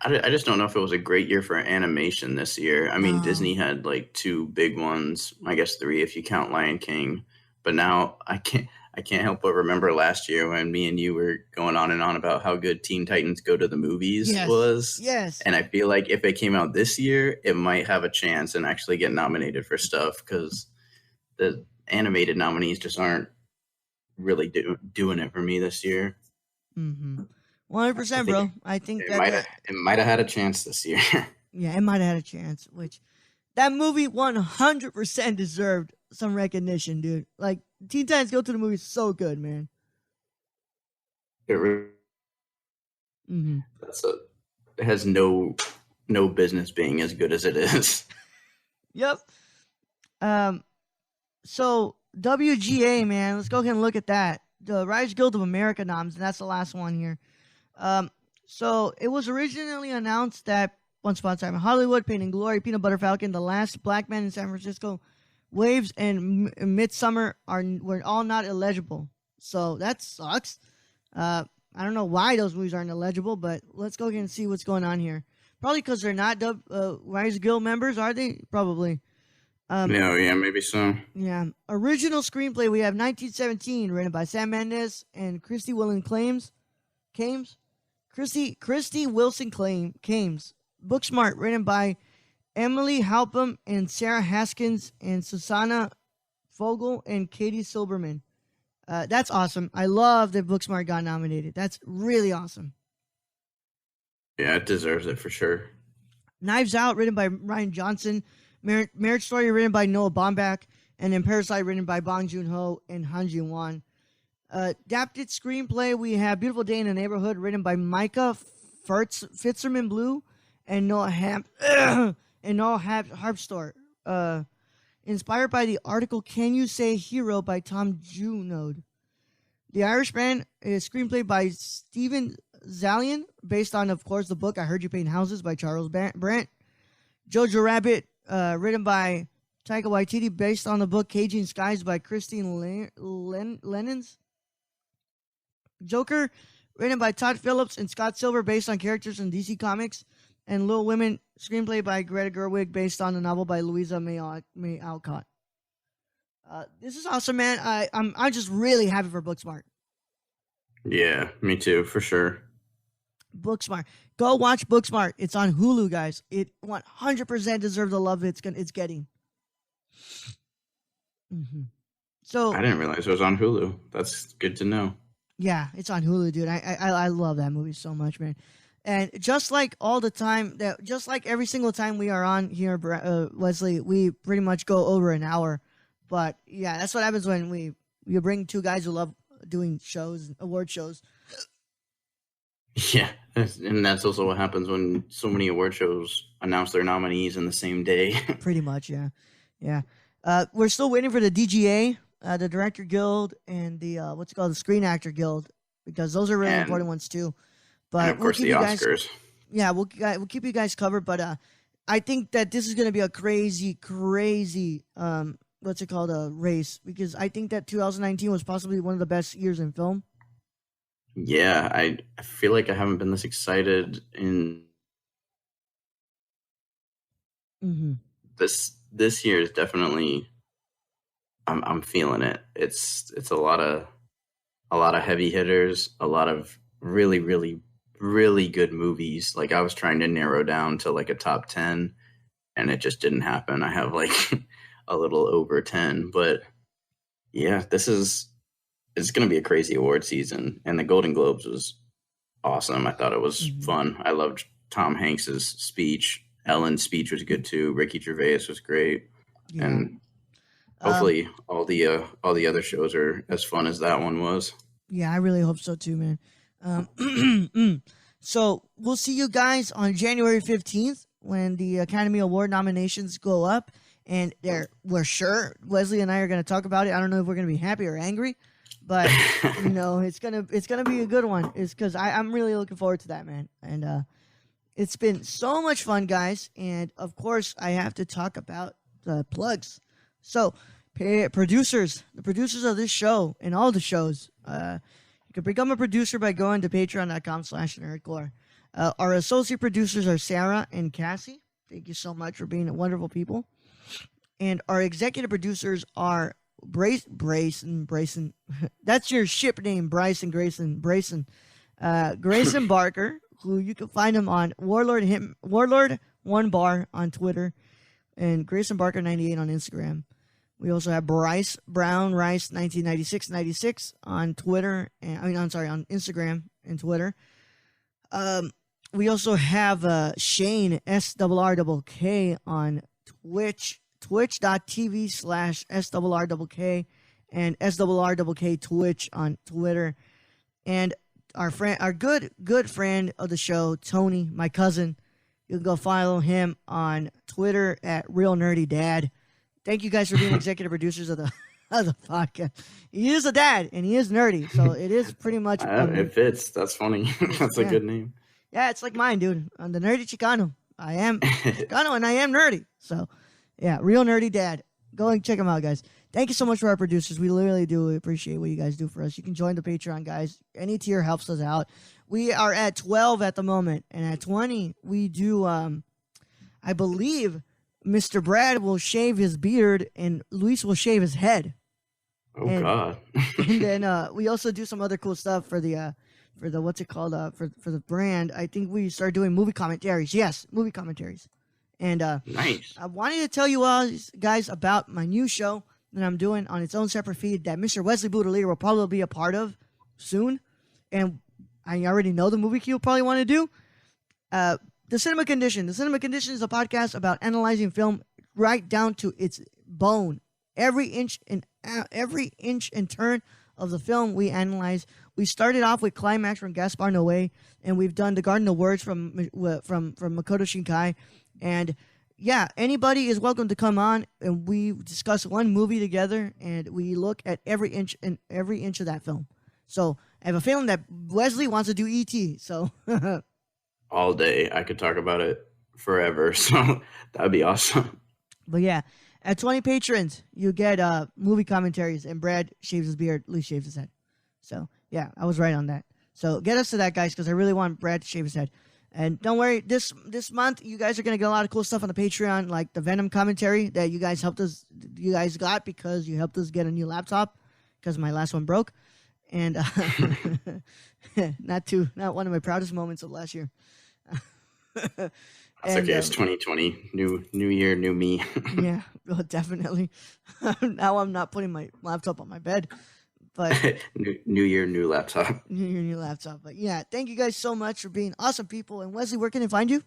I just don't know if it was a great year for animation this year. I mean, No. Disney had like two big ones, I guess three if you count Lion King. But now I can't help but remember last year when me and you were going on and on about how good Teen Titans Go to the Movies Yes. was. Yes. And I feel like if it came out this year, it might have a chance and actually get nominated for stuff because the animated nominees just aren't really doing it for me this year. Mm-hmm. I 100%, think bro. I think it that, might have it might have had a chance this year. yeah, it might have had a chance, which that movie 100% deserved some recognition, dude. Like, Teen Titans Go to the Movie is so good, man. It really, Mm-hmm. it has no business being as good as it is. Yep. Um, So WGA, man, let's go ahead and look at that. The Writers Guild of America noms, and that's the last one here. So it was originally announced that Once Upon a Time in Hollywood, Pain and Glory, Peanut Butter Falcon, The Last Black Man in San Francisco, Waves, and Midsummer were all not eligible. So that sucks. I don't know why those movies aren't eligible, but let's go ahead and see what's going on here. Probably because they're not Writers Guild members, are they? Probably. No, yeah, maybe so. Yeah. Original screenplay, we have 1917, written by Sam Mendes and Christy Wilson Kames. Christy Wilson Kames. Booksmart, written by Emily Halpum and Sarah Haskins and Susanna Fogel and Katie Silberman. That's awesome. I love that Booksmart got nominated. That's really awesome. Yeah, it deserves it for sure. Knives Out, written by Ryan Johnson. Marriage Story, written by Noah Baumbach. And then Parasite, written by Bong Joon-ho and Han Jin-won. Adapted screenplay, we have Beautiful Day in the Neighborhood, written by Micah Fitzerman Blue and Noah Harpstor. Inspired by the article Can You Say Hero by Tom Junod. The Irishman is screenplay by Stephen Zalian, based on, of course, the book I Heard You Paint Houses by Charles Brandt. Jojo Rabbit, written by Taika Waititi, based on the book Caging Skies by Christine Lennons. Joker, written by Todd Phillips and Scott Silver, based on characters in DC Comics. And Little Women, screenplay by Greta Gerwig, based on a novel by Louisa May Alcott. This is awesome, man. I'm just really happy for Booksmart. Yeah, me too, for sure. Booksmart. Go watch Booksmart. It's on Hulu, guys. It 100% deserves the love it's getting. Mm-hmm. So I didn't realize it was on Hulu. That's good to know. Yeah, it's on Hulu, dude. I love that movie so much, man. And just like every single time we are on here, Wesley, we pretty much go over an hour. But yeah, that's what happens when we bring two guys who love doing shows, award shows. Yeah, and that's also what happens when so many award shows announce their nominees in the same day. Pretty much, yeah. We're still waiting for the DGA, the Director Guild, and the the Screen Actor Guild, because those are really important ones too. But and of course, the Oscars. We'll keep you guys covered. But I think that this is going to be a crazy race, because I think that 2019 was possibly one of the best years in film. Yeah, I feel like I haven't been this excited in this year. Is definitely I'm feeling it. It's a lot of heavy hitters, a lot of really good movies. Like, I was trying to narrow down to like a top 10, and it just didn't happen. I have like a little over 10, but yeah, it's going to be a crazy award season. And the Golden Globes was awesome. I thought it was fun. I loved Tom Hanks's speech. Ellen's speech was good too. Ricky Gervais was great. Yeah. And hopefully all the other shows are as fun as that one was. Yeah, I really hope so too, man. So we'll see you guys on January 15th when the Academy Award nominations go up, and we're sure Wesley and I are going to talk about it. I don't know if we're going to be happy or angry, but it's gonna be a good one. It's because I'm really looking forward to that, man. And it's been so much fun, guys. And of course, I have to talk about the plugs. So, the producers of this show and all the shows, you can become a producer by going to patreon.com/nerdcore. Our associate producers are Sarah and Cassie. Thank you so much for being wonderful people. And our executive producers are Brayson. That's your ship name, Grayson. Grayson Barker, who you can find him on Warlord1Bar on Twitter, and Grayson Barker 98 on Instagram. We also have Bryce Brown Rice 1996 on Twitter, on Instagram and Twitter. We also have Shane SRRKK on Twitch, twitch.tv/SRRKK, and SRRKK Twitch on Twitter. And our good friend of the show, Tony, my cousin, you can go follow him on Twitter at Real Nerdy Dad. Thank you guys for being executive producers of the podcast. He is a dad, and he is nerdy, so it is pretty much... it fits. That's funny. That's a good name. Yeah, it's like mine, dude. I'm the Nerdy Chicano. I am Chicano, and I am nerdy. So, yeah, Real Nerdy Dad. Go and check him out, guys. Thank you so much for our producers. We really do appreciate what you guys do for us. You can join the Patreon, guys. Any tier helps us out. We are at 12 at the moment, and at 20, we do, I believe... Mr. Brad will shave his beard and Luis will shave his head. God. And then we also do some other cool stuff for the what's it called for the brand. I think we start doing movie commentaries. Yes, movie commentaries. And nice. I wanted to tell you all guys about my new show that I'm doing on its own separate feed that Mr. Wesley Boudelier will probably be a part of soon. And I already know the movie he'll probably want to do. The Cinema Condition. The Cinema Condition is a podcast about analyzing film right down to its bone. Every inch and turn of the film we analyze. We started off with Climax from Gaspar Noé, and we've done The Garden of Words from Makoto Shinkai. And yeah, anybody is welcome to come on, and we discuss one movie together, and we look at every inch of that film. So I have a feeling that Wesley wants to do E.T. So. All day. I could talk about it forever, so that would be awesome. But yeah, at 20 patrons, you get movie commentaries, and Brad shaves his beard, Lee shaves his head. So yeah, I was right on that. So get us to that, guys, because I really want Brad to shave his head. And don't worry, this month you guys are gonna get a lot of cool stuff on the Patreon, like the Venom commentary that you guys got because you helped us get a new laptop because my last one broke, and not one of my proudest moments of last year. That's okay. It's 2020. New year, new me. Yeah, well, definitely. Now I'm not putting my laptop on my bed, but new year, new laptop. New laptop. But yeah, thank you guys so much for being awesome people. And Wesley, where can I find you?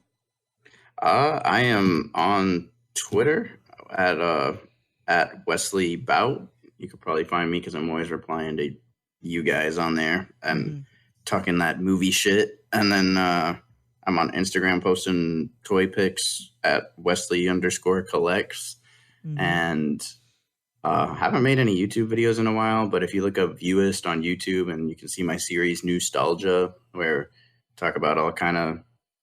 I am on Twitter at Wesley Bout. You could probably find me because I'm always replying to you guys on there and talking that movie shit. And then I'm on Instagram posting toy pics at Wesley_collects. And haven't made any YouTube videos in a while, but if you look up Viewist on YouTube, and you can see my series Nostalgia, where I talk about all kind of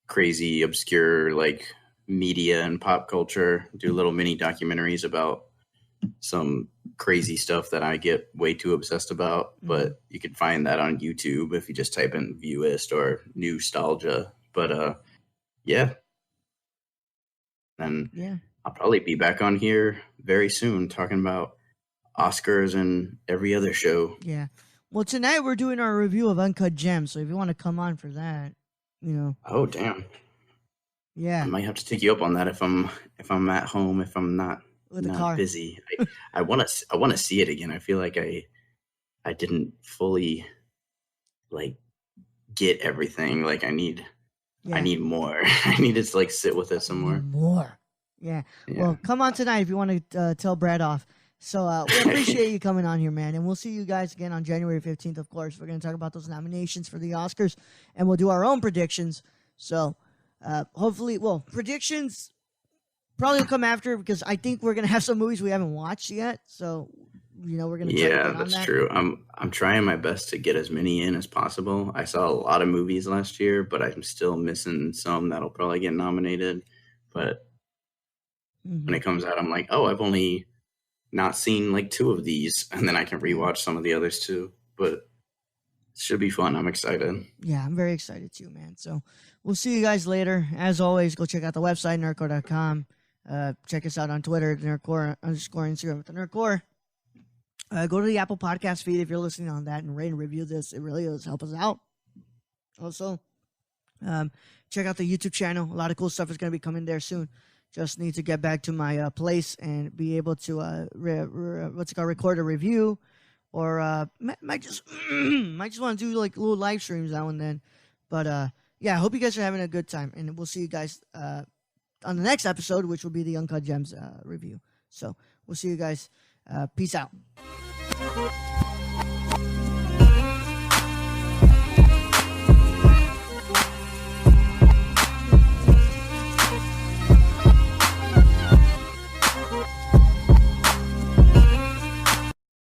crazy, obscure like media and pop culture, do little mini documentaries about some crazy stuff that I get way too obsessed about. But you can find that on YouTube if you just type in Viewist or Nostalgia. But yeah. And I'll probably be back on here very soon talking about Oscars and every other show. Yeah. Well, tonight we're doing our review of Uncut Gems, so if you want to come on for that, you know. Oh, damn. Yeah. I might have to take you up on that if I'm at home, if I'm not busy. I want to see it again. I feel like I didn't fully like get everything. Like I need more. I need to like sit with it some more. More. Yeah. Well, come on tonight if you want to tell Brad off. So we appreciate you coming on here, man. And we'll see you guys again on January 15th, of course. We're going to talk about those nominations for the Oscars, and we'll do our own predictions. So hopefully, predictions probably will come after, because I think we're going to have some movies we haven't watched yet. So, we're going to Yeah, that's true. I'm trying my best to get as many in as possible. I saw a lot of movies last year, but I'm still missing some that'll probably get nominated. But when it comes out, I'm like, oh, I've only not seen like 2 of these, and then I can rewatch some of the others too. But it should be fun. I'm excited. Yeah, I'm very excited too, man. So we'll see you guys later. As always, go check out the website, nerdcore.com. Check us out on Twitter, nerdcore _ Instagram with the nerdcore. Go to the Apple Podcast feed if you're listening on that, and rate and review this. It really does help us out. Also, check out the YouTube channel. A lot of cool stuff is going to be coming there soon. Just need to get back to my place and be able to record a review, or might just want to do like little live streams now and then. But yeah, I hope you guys are having a good time, and we'll see you guys on the next episode, which will be the Uncut Gems review. So we'll see you guys. Peace out.